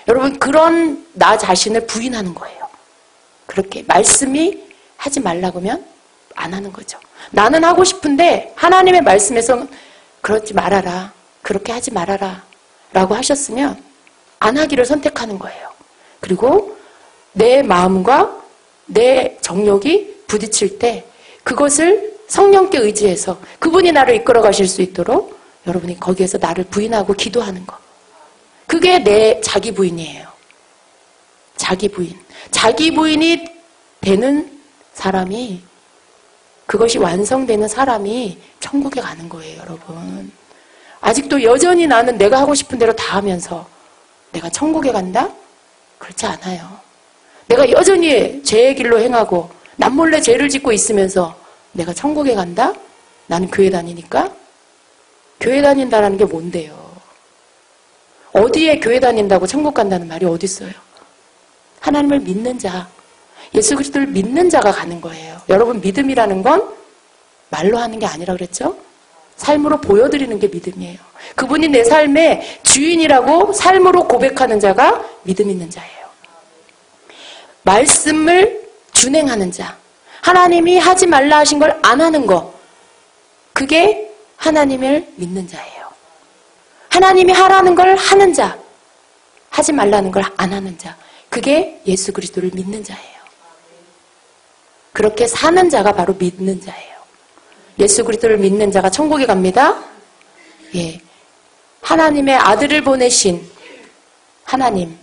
여러분, 그런 나 자신을 부인하는 거예요. 그렇게 말씀이 하지 말라고 하면 안 하는 거죠. 나는 하고 싶은데 하나님의 말씀에서 그러지 말아라. 그렇게 하지 말아라. 라고 하셨으면 안 하기를 선택하는 거예요. 그리고 내 마음과 내 정욕이 부딪힐 때 그것을 성령께 의지해서 그분이 나를 이끌어 가실 수 있도록 여러분이 거기에서 나를 부인하고 기도하는 거. 그게 내 자기 부인이에요. 자기 부인. 자기 부인이 되는 사람이, 그것이 완성되는 사람이 천국에 가는 거예요, 여러분. 아직도 여전히 나는 내가 하고 싶은 대로 다 하면서 내가 천국에 간다? 그렇지 않아요. 내가 여전히 죄의 길로 행하고 남몰래 죄를 짓고 있으면서 내가 천국에 간다? 나는 교회 다니니까? 교회 다닌다는 게 뭔데요? 어디에 교회 다닌다고 천국 간다는 말이 어디 있어요? 하나님을 믿는 자, 예수 그리스도를 믿는 자가 가는 거예요. 여러분, 믿음이라는 건 말로 하는 게 아니라 그랬죠? 삶으로 보여드리는 게 믿음이에요. 그분이 내 삶의 주인이라고 삶으로 고백하는 자가 믿음 있는 자예요. 말씀을 준행하는 자, 하나님이 하지 말라 하신 걸 안 하는 거, 그게 하나님을 믿는 자예요. 하나님이 하라는 걸 하는 자, 하지 말라는 걸 안 하는 자, 그게 예수 그리스도를 믿는 자예요. 그렇게 사는 자가 바로 믿는 자예요. 예수 그리스도를 믿는 자가 천국에 갑니다. 예, 하나님의 아들을 보내신 하나님,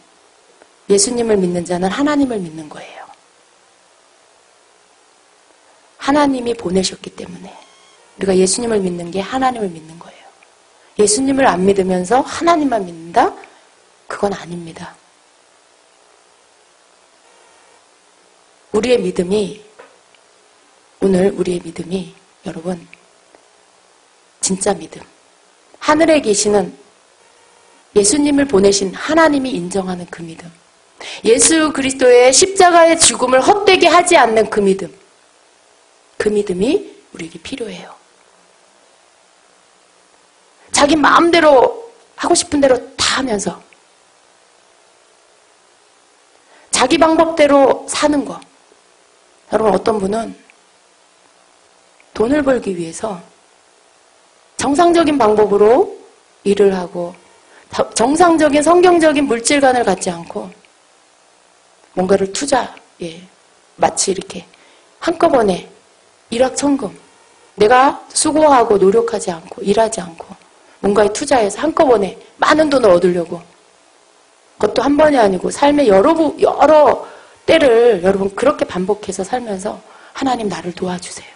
예수님을 믿는 자는 하나님을 믿는 거예요. 하나님이 보내셨기 때문에 우리가 예수님을 믿는 게 하나님을 믿는 거예요. 예수님을 안 믿으면서 하나님만 믿는다? 그건 아닙니다. 우리의 믿음이, 오늘 우리의 믿음이 여러분 진짜 믿음, 하늘에 계시는 예수님을 보내신 하나님이 인정하는 그 믿음, 예수 그리스도의 십자가의 죽음을 헛되게 하지 않는 그 믿음, 그 믿음이 우리에게 필요해요. 자기 마음대로 하고 싶은 대로 다 하면서 자기 방법대로 사는 거. 여러분, 어떤 분은 돈을 벌기 위해서 정상적인 방법으로 일을 하고 정상적인 성경적인 물질관을 갖지 않고 뭔가를 마치 이렇게 한꺼번에 일확천금, 내가 수고하고 노력하지 않고 일하지 않고 뭔가에 투자해서 한꺼번에 많은 돈을 얻으려고, 그것도 한 번이 아니고 삶의 여러 때를 여러분 그렇게 반복해서 살면서 하나님 나를 도와주세요.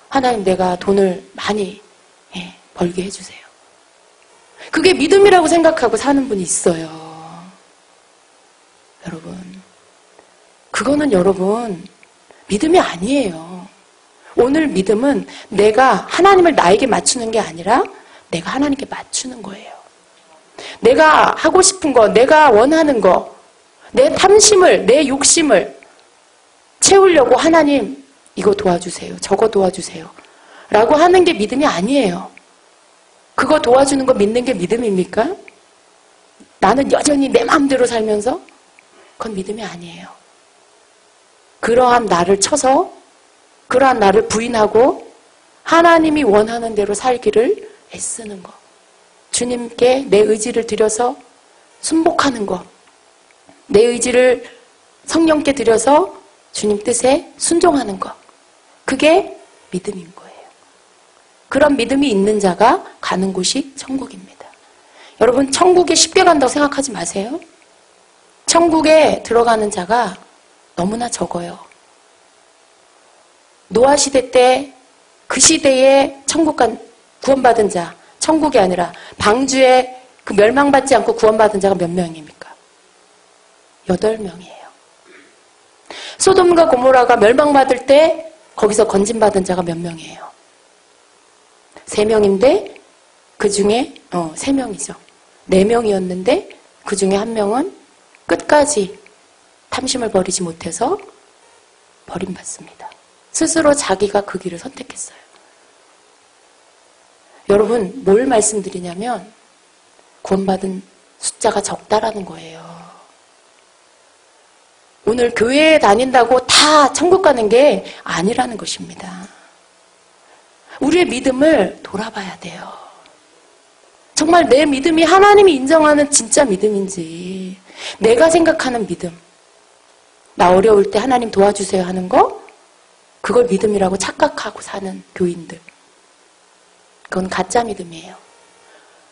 하나님 내가 돈을 많이 벌게 해주세요. 그게 믿음이라고 생각하고 사는 분이 있어요. 여러분, 그거는 여러분 믿음이 아니에요. 오늘 믿음은 내가 하나님을 나에게 맞추는 게 아니라 내가 하나님께 맞추는 거예요. 내가 하고 싶은 거, 내가 원하는 거, 내 탐심을, 내 욕심을 채우려고 하나님 이거 도와주세요, 저거 도와주세요 라고 하는 게 믿음이 아니에요. 그거 도와주는 거 믿는 게 믿음입니까? 나는 여전히 내 마음대로 살면서? 그건 믿음이 아니에요. 그러한 나를 쳐서, 그러한 나를 부인하고 하나님이 원하는 대로 살기를 애쓰는 거, 주님께 내 의지를 드려서 순복하는 거, 내 의지를 성령께 드려서 주님 뜻에 순종하는 거, 그게 믿음인 거예요. 그런 믿음이 있는 자가 가는 곳이 천국입니다. 여러분, 천국에 쉽게 간다고 생각하지 마세요. 천국에 들어가는 자가 너무나 적어요. 노아 시대 때 그 시대에 구원받은 자, 천국이 아니라 방주에 그 멸망받지 않고 구원받은 자가 몇 명입니까? 8명이에요. 소돔과 고모라가 멸망받을 때 거기서 건진받은 자가 몇 명이에요? 3명인데 그 중에 3명이죠. 4명이었는데 그 중에 1명은 끝까지 탐심을 버리지 못해서 버림받습니다. 스스로 자기가 그 길을 선택했어요. 여러분, 뭘 말씀드리냐면 구원받은 숫자가 적다라는 거예요. 오늘 교회에 다닌다고 다 천국 가는 게 아니라는 것입니다. 우리의 믿음을 돌아봐야 돼요. 정말 내 믿음이 하나님이 인정하는 진짜 믿음인지, 내가 생각하는 믿음, 나 어려울 때 하나님 도와주세요 하는 거, 그걸 믿음이라고 착각하고 사는 교인들, 그건 가짜 믿음이에요.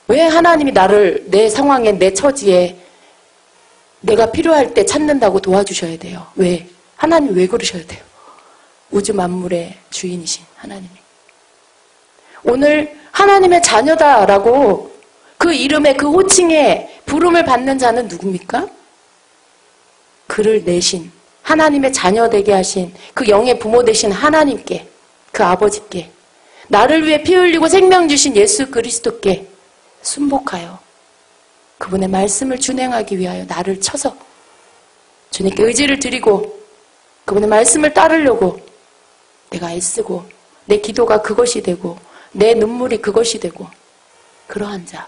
왜 하나님이 나를 내 상황에, 내 처지에 내가 필요할 때 찾는다고 도와주셔야 돼요? 왜? 하나님 왜 그러셔야 돼요? 우주 만물의 주인이신 하나님이. 오늘 하나님의 자녀다라고 그 이름에, 그 호칭에 부름을 받는 자는 누굽니까? 그를 내신, 하나님의 자녀 되게 하신, 그 영의 부모 되신 하나님께, 그 아버지께, 나를 위해 피 흘리고 생명 주신 예수 그리스도께 순복하여 그분의 말씀을 준행하기 위하여 나를 쳐서 주님께 의지를 드리고 그분의 말씀을 따르려고 내가 애쓰고 내 기도가 그것이 되고 내 눈물이 그것이 되고, 그러한 자,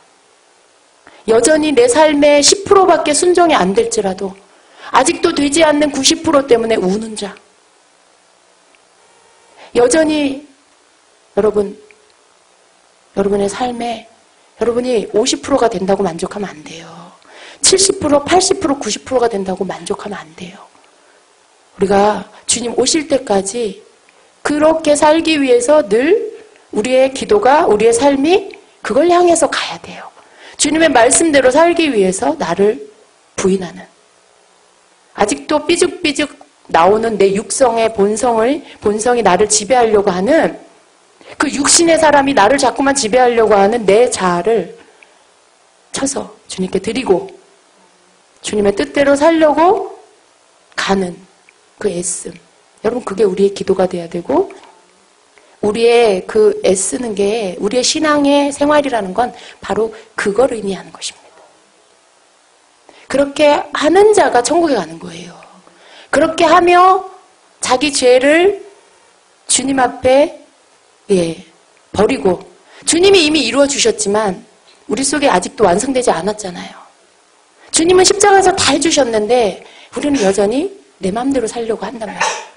여전히 내 삶의 10%밖에 순종이 안 될지라도 아직도 되지 않는 90% 때문에 우는 자, 여전히 여러분의 삶에 여러분이 50%가 된다고 만족하면 안 돼요. 70%, 80%, 90%가 된다고 만족하면 안 돼요. 우리가 주님 오실 때까지 그렇게 살기 위해서 늘 우리의 기도가, 우리의 삶이 그걸 향해서 가야 돼요. 주님의 말씀대로 살기 위해서 나를 부인하는, 아직도 삐죽삐죽 나오는 내 육성의 본성이 나를 지배하려고 하는, 그 육신의 사람이 나를 자꾸만 지배하려고 하는 내 자아를 쳐서 주님께 드리고 주님의 뜻대로 살려고 가는 그 애씀. 여러분, 그게 우리의 기도가 돼야 되고, 우리의 그 애쓰는 게, 우리의 신앙의 생활이라는 건 바로 그걸 의미하는 것입니다. 그렇게 하는 자가 천국에 가는 거예요. 그렇게 하며 자기 죄를 주님 앞에 버리고, 주님이 이미 이루어 주셨지만 우리 속에 아직도 완성되지 않았잖아요. 주님은 십자가에서 다 해주셨는데 우리는 여전히 내 마음대로 살려고 한단 말이에요.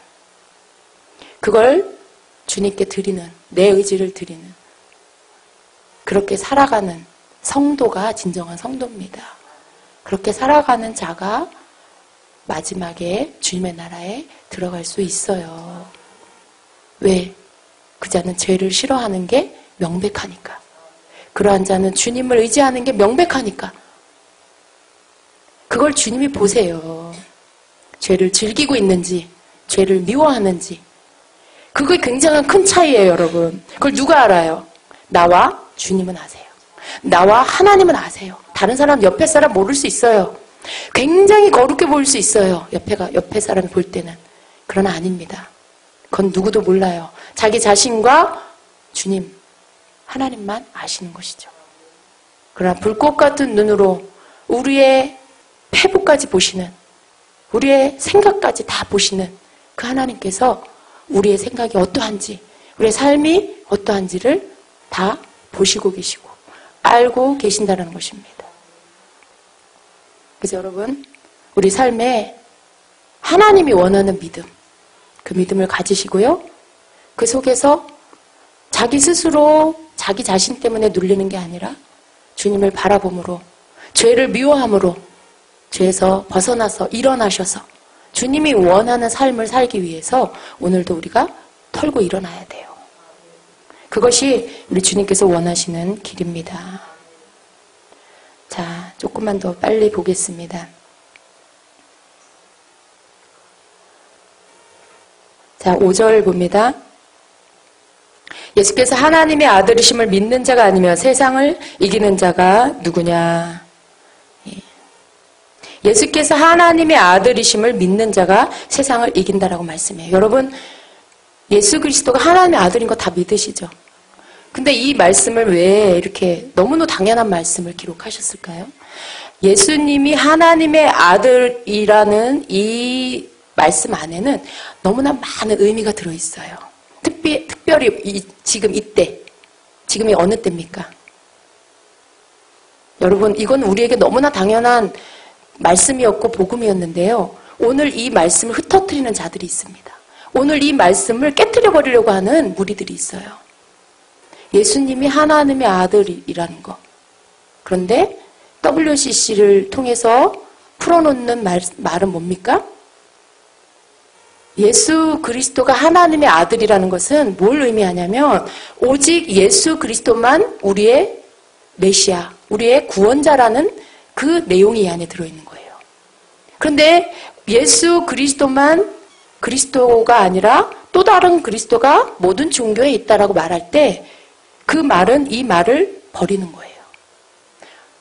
그걸 주님께 드리는, 내 의지를 드리는, 그렇게 살아가는 성도가 진정한 성도입니다. 그렇게 살아가는 자가 마지막에 주님의 나라에 들어갈 수 있어요. 왜? 그 자는 죄를 싫어하는 게 명백하니까. 그러한 자는 주님을 의지하는 게 명백하니까. 그걸 주님이 보세요. 죄를 즐기고 있는지, 죄를 미워하는지. 그게 굉장한 큰 차이예요, 여러분. 그걸 누가 알아요? 나와 주님은 아세요. 나와 하나님은 아세요. 다른 사람, 옆에 사람 모를 수 있어요. 굉장히 거룩해 보일 수 있어요. 옆에 사람이 볼 때는. 그러나 아닙니다. 그건 누구도 몰라요. 자기 자신과 주님, 하나님만 아시는 것이죠. 그러나 불꽃 같은 눈으로 우리의 패부까지 보시는, 우리의 생각까지 다 보시는 그 하나님께서 우리의 생각이 어떠한지, 우리의 삶이 어떠한지를 다 보시고 계시고 알고 계신다는 것입니다. 그래서 여러분, 우리 삶에 하나님이 원하는 믿음, 그 믿음을 가지시고요. 그 속에서 자기 스스로 자기 자신 때문에 눌리는 게 아니라 주님을 바라봄으로, 죄를 미워함으로 죄에서 벗어나서 일어나셔서 주님이 원하는 삶을 살기 위해서 오늘도 우리가 털고 일어나야 돼요. 그것이 우리 주님께서 원하시는 길입니다. 자, 조금만 더 빨리 보겠습니다. 자, 5절 봅니다. 예수께서 하나님의 아들이심을 믿는 자가 아니면 세상을 이기는 자가 누구냐. 예수께서 하나님의 아들이심을 믿는 자가 세상을 이긴다라고 말씀해요. 여러분, 예수 그리스도가 하나님의 아들인 거 다 믿으시죠? 근데 이 말씀을 왜 이렇게 너무나 당연한 말씀을 기록하셨을까요? 예수님이 하나님의 아들이라는 이 말씀 안에는 너무나 많은 의미가 들어있어요. 특별히 지금 이때, 지금이 어느 때입니까? 여러분, 이건 우리에게 너무나 당연한 말씀이었고 복음이었는데요. 오늘 이 말씀을 흩어뜨리는 자들이 있습니다. 오늘 이 말씀을 깨트려 버리려고 하는 무리들이 있어요. 예수님이 하나님의 아들이라는 거. 그런데 WCC를 통해서 풀어놓는 말은 뭡니까? 예수 그리스도가 하나님의 아들이라는 것은 뭘 의미하냐면 오직 예수 그리스도만 우리의 메시아, 우리의 구원자라는 그 내용이 이 안에 들어있는 거예요. 그런데 예수 그리스도만 그리스도가 아니라 또 다른 그리스도가 모든 종교에 있다라고 말할 때 그 말은 이 말을 버리는 거예요.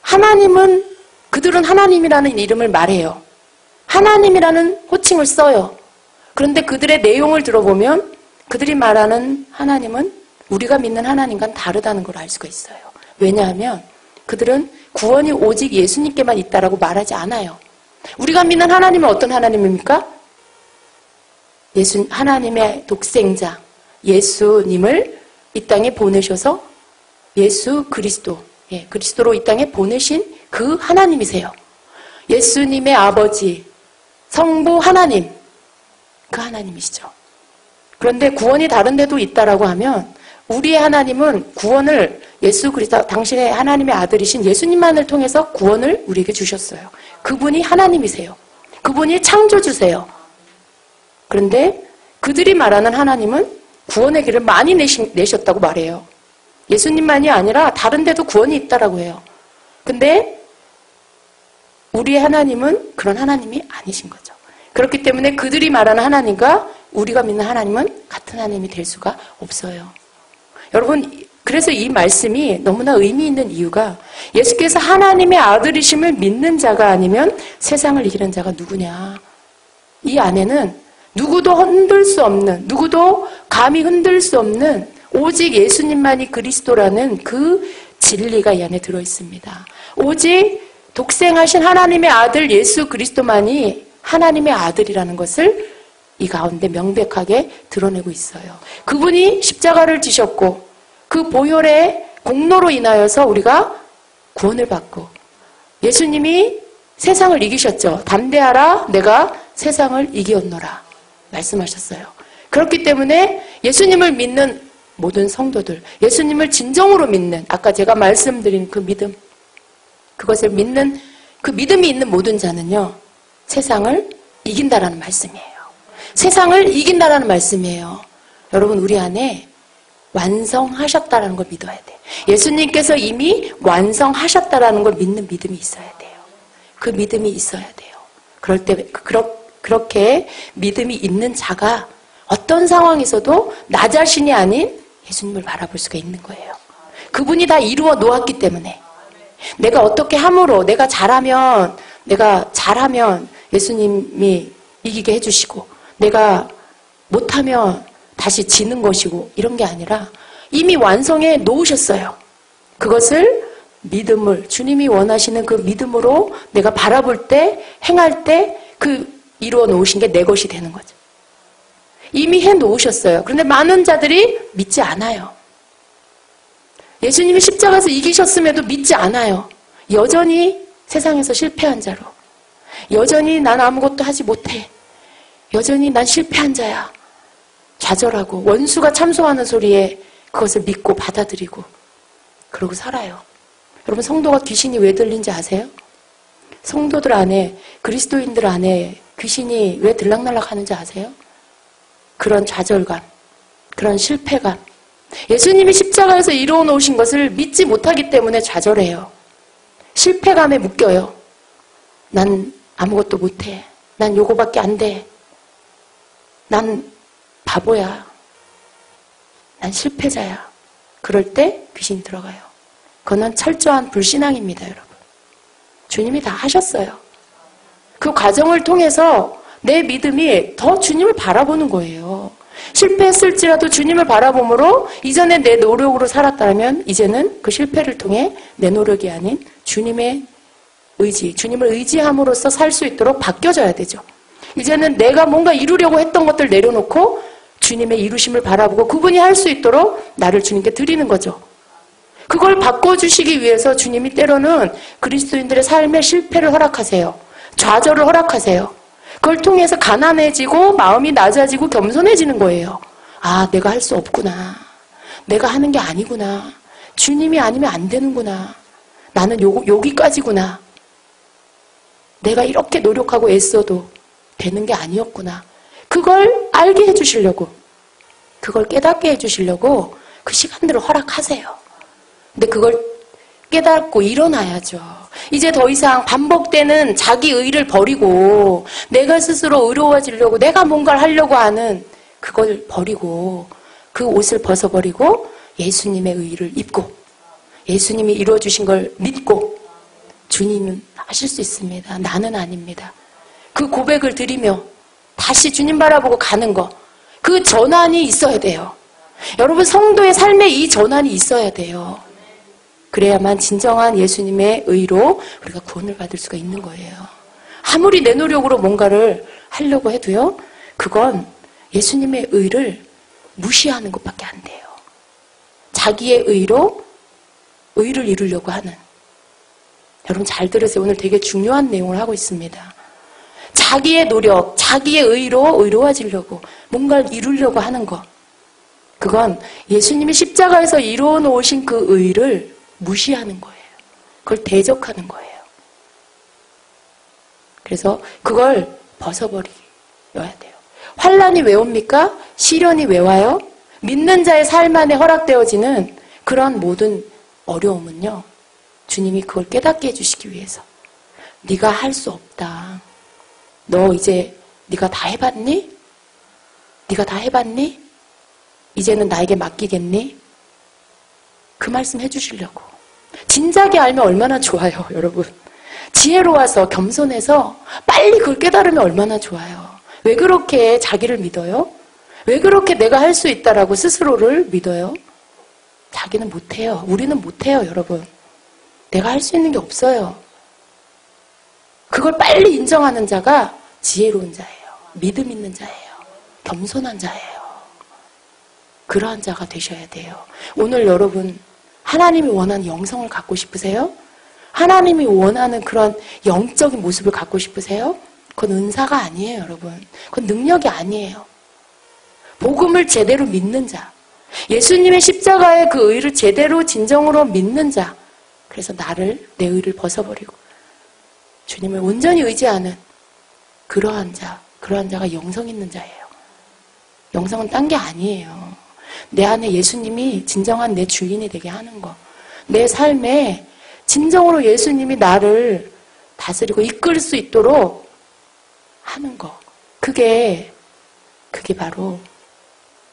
하나님은 그들은 하나님이라는 이름을 말해요. 하나님이라는 호칭을 써요. 그런데 그들의 내용을 들어보면 그들이 말하는 하나님은 우리가 믿는 하나님과는 다르다는 걸 알 수가 있어요. 왜냐하면 그들은 구원이 오직 예수님께만 있다라고 말하지 않아요. 우리가 믿는 하나님은 어떤 하나님입니까? 하나님의 독생자 예수님을 이 땅에 보내셔서 예수 그리스도, 그리스도로 이 땅에 보내신 그 하나님이세요. 예수님의 아버지, 성부 하나님, 그 하나님이시죠. 그런데 구원이 다른 데도 있다라고 하면 우리의 하나님은 구원을 예수 그리스도, 당신의 하나님의 아들이신 예수님만을 통해서 구원을 우리에게 주셨어요. 그분이 하나님이세요. 그분이 창조주세요. 그런데 그들이 말하는 하나님은 구원의 길을 많이 내셨다고 말해요. 예수님만이 아니라 다른 데도 구원이 있다라고 해요. 근데 우리의 하나님은 그런 하나님이 아니신 거죠. 그렇기 때문에 그들이 말하는 하나님과 우리가 믿는 하나님은 같은 하나님이 될 수가 없어요. 여러분, 그래서 이 말씀이 너무나 의미 있는 이유가 예수께서 하나님의 아들이심을 믿는 자가 아니면 세상을 이기는 자가 누구냐. 이 안에는 누구도 흔들 수 없는, 누구도 감히 흔들 수 없는 오직 예수님만이 그리스도라는 그 진리가 이 안에 들어있습니다. 오직 독생하신 하나님의 아들 예수 그리스도만이 하나님의 아들이라는 것을 이 가운데 명백하게 드러내고 있어요. 그분이 십자가를 지셨고 그 보혈의 공로로 인하여서 우리가 구원을 받고 예수님이 세상을 이기셨죠. 담대하라 내가 세상을 이기었노라 말씀하셨어요. 그렇기 때문에 예수님을 믿는 모든 성도들, 예수님을 진정으로 믿는 아까 제가 말씀드린 그 믿음, 그것을 믿는 그 믿음이 있는 모든 자는요. 세상을 이긴다라는 말씀이에요. 세상을 이긴다라는 말씀이에요. 여러분 우리 안에 완성하셨다라는 걸 믿어야 돼요. 예수님께서 이미 완성하셨다라는 걸 믿는 믿음이 있어야 돼요. 그 믿음이 있어야 돼요. 그럴 때 그렇게 믿음이 있는 자가 어떤 상황에서도 나 자신이 아닌 예수님을 바라볼 수가 있는 거예요. 그분이 다 이루어 놓았기 때문에 내가 어떻게 함으로 내가 잘하면 예수님이 이기게 해주시고 내가 못하면 다시 지는 것이고 이런 게 아니라 이미 완성해 놓으셨어요. 그것을 믿음을 주님이 원하시는 그 믿음으로 내가 바라볼 때 행할 때 그 이루어 놓으신 게 내 것이 되는 거죠. 이미 해 놓으셨어요. 그런데 많은 자들이 믿지 않아요. 예수님이 십자가에서 이기셨음에도 믿지 않아요. 여전히 세상에서 실패한 자로 여전히 난 아무것도 하지 못해. 여전히 난 실패한 자야. 좌절하고 원수가 참소하는 소리에 그것을 믿고 받아들이고 그러고 살아요. 여러분 성도가 귀신이 왜 들린지 아세요? 성도들 안에 그리스도인들 안에 귀신이 왜 들락날락 하는지 아세요? 그런 좌절감, 그런 실패감. 예수님이 십자가에서 이루어 놓으신 것을 믿지 못하기 때문에 좌절해요. 실패감에 묶여요. 난 아무것도 못해. 난 요거밖에 안 돼. 난 바보야. 난 실패자야. 그럴 때 귀신이 들어가요. 그건 철저한 불신앙입니다, 여러분. 주님이 다 하셨어요. 그 과정을 통해서 내 믿음이 더 주님을 바라보는 거예요. 실패했을지라도 주님을 바라보므로 이전에 내 노력으로 살았다면 이제는 그 실패를 통해 내 노력이 아닌 주님의 의지, 주님을 의지함으로써 살 수 있도록 바뀌어져야 되죠. 이제는 내가 뭔가 이루려고 했던 것들 내려놓고 주님의 이루심을 바라보고 그분이 할 수 있도록 나를 주님께 드리는 거죠. 그걸 바꿔주시기 위해서 주님이 때로는 그리스도인들의 삶에 실패를 허락하세요. 좌절을 허락하세요. 그걸 통해서 가난해지고 마음이 낮아지고 겸손해지는 거예요. 아, 내가 할 수 없구나. 내가 하는 게 아니구나. 주님이 아니면 안 되는구나. 나는 여기까지구나. 내가 이렇게 노력하고 애써도 되는 게 아니었구나. 그걸 알게 해주시려고, 그걸 깨닫게 해주시려고 그 시간들을 허락하세요. 근데 그걸 깨닫고 일어나야죠. 이제 더 이상 반복되는 자기 의를 버리고 내가 스스로 의로워지려고 내가 뭔가를 하려고 하는 그걸 버리고 그 옷을 벗어버리고 예수님의 의를 입고 예수님이 이루어주신 걸 믿고 주님은 하실 수 있습니다. 나는 아닙니다. 그 고백을 드리며 다시 주님 바라보고 가는 거, 그 전환이 있어야 돼요. 여러분, 성도의 삶에 이 전환이 있어야 돼요. 그래야만 진정한 예수님의 의로 우리가 구원을 받을 수가 있는 거예요. 아무리 내 노력으로 뭔가를 하려고 해도요, 그건 예수님의 의를 무시하는 것밖에 안 돼요. 자기의 의로 의를 이루려고 하는. 여러분 잘 들으세요. 오늘 되게 중요한 내용을 하고 있습니다. 자기의 노력, 자기의 의로 의로워지려고 뭔가를 이루려고 하는 것. 그건 예수님이 십자가에서 이루어 놓으신 그 의를 무시하는 거예요. 그걸 대적하는 거예요. 그래서 그걸 벗어버려야 돼요. 환난이 왜 옵니까? 시련이 왜 와요? 믿는 자의 삶 안에 허락되어지는 그런 모든 어려움은요, 주님이 그걸 깨닫게 해주시기 위해서. 네가 할 수 없다. 너 이제 네가 다 해봤니? 네가 다 해봤니? 이제는 나에게 맡기겠니? 그 말씀 해주시려고. 진작에 알면 얼마나 좋아요, 여러분. 지혜로워서 겸손해서 빨리 그걸 깨달으면 얼마나 좋아요. 왜 그렇게 자기를 믿어요? 왜 그렇게 내가 할 수 있다라고 스스로를 믿어요? 자기는 못해요. 우리는 못해요, 여러분. 내가 할 수 있는 게 없어요. 그걸 빨리 인정하는 자가 지혜로운 자예요. 믿음 있는 자예요. 겸손한 자예요. 그러한 자가 되셔야 돼요. 오늘 여러분, 하나님이 원하는 영성을 갖고 싶으세요? 하나님이 원하는 그런 영적인 모습을 갖고 싶으세요? 그건 은사가 아니에요, 여러분. 그건 능력이 아니에요. 복음을 제대로 믿는 자, 예수님의 십자가의 그 의를 제대로 진정으로 믿는 자, 그래서 내 의를 벗어버리고 주님을 온전히 의지하는 그러한 자가 영성 있는 자예요. 영성은 딴 게 아니에요. 내 안에 예수님이 진정한 내 주인이 되게 하는 거. 내 삶에 진정으로 예수님이 나를 다스리고 이끌 수 있도록 하는 거. 그게 바로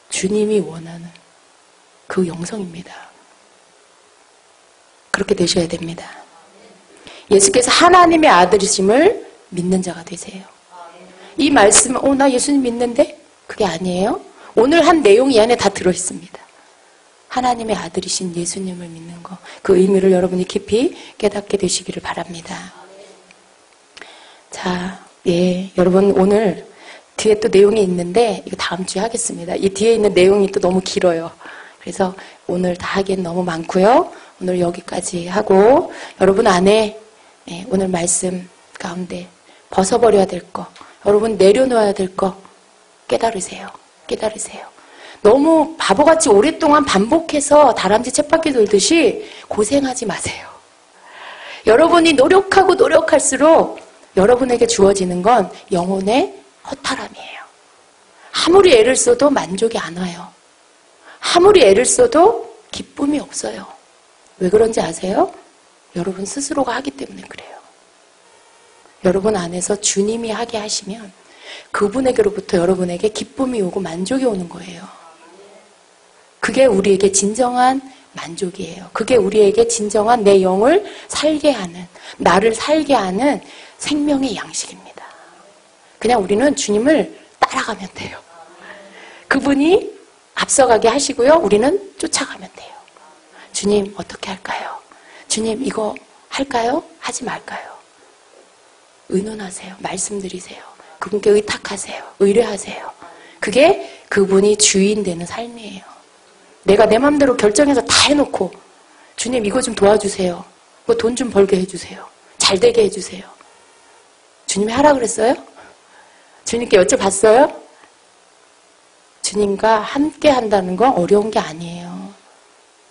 주님이 원하는 그 영성입니다. 그렇게 되셔야 됩니다. 예수께서 하나님의 아들이심을 믿는 자가 되세요. 이 말씀은 나 예수님 믿는데? 그게 아니에요. 오늘 한 내용이 이 안에 다 들어있습니다. 하나님의 아들이신 예수님을 믿는 거. 그 의미를 여러분이 깊이 깨닫게 되시기를 바랍니다. 자, 여러분 오늘 뒤에 또 내용이 있는데 이거 다음 주에 하겠습니다. 이 뒤에 있는 내용이 또 너무 길어요. 그래서 오늘 다 하기엔 너무 많고요. 오늘 여기까지 하고 여러분 안에 오늘 말씀 가운데 벗어버려야 될 거, 여러분 내려놓아야 될 거 깨달으세요. 너무 바보같이 오랫동안 반복해서 다람쥐 쳇바퀴 돌듯이 고생하지 마세요. 여러분이 노력하고 노력할수록 여러분에게 주어지는 건 영혼의 허탈함이에요. 아무리 애를 써도 만족이 안 와요. 아무리 애를 써도 기쁨이 없어요. 왜 그런지 아세요? 여러분 스스로가 하기 때문에 그래요. 여러분 안에서 주님이 하게 하시면 그분에게로부터 여러분에게 기쁨이 오고 만족이 오는 거예요. 그게 우리에게 진정한 만족이에요. 그게 우리에게 진정한 내 영을 살게 하는, 나를 살게 하는 생명의 양식입니다. 그냥 우리는 주님을 따라가면 돼요. 그분이 앞서가게 하시고요. 우리는 쫓아가면 돼요. 주님 어떻게 할까요? 주님 이거 할까요? 하지 말까요? 의논하세요. 말씀드리세요. 그분께 의탁하세요. 의뢰하세요. 그게 그분이 주인 되는 삶이에요. 내가 내 마음대로 결정해서 다 해놓고 주님 이거 좀 도와주세요. 이거 돈 좀 벌게 해주세요. 잘 되게 해주세요. 주님이 하라 그랬어요? 주님께 여쭤봤어요? 주님과 함께 한다는 건 어려운 게 아니에요.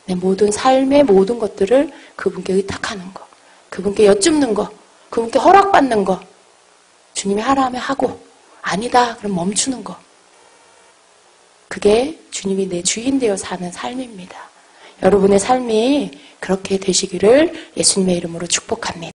내 모든 삶의 모든 것들을 그분께 의탁하는 거, 그분께 여쭙는 거, 그분께 허락받는 거, 주님이 하라 하면 하고 아니다 그럼 멈추는 거. 그게 주님이 내 주인 되어 사는 삶입니다. 여러분의 삶이 그렇게 되시기를 예수님의 이름으로 축복합니다.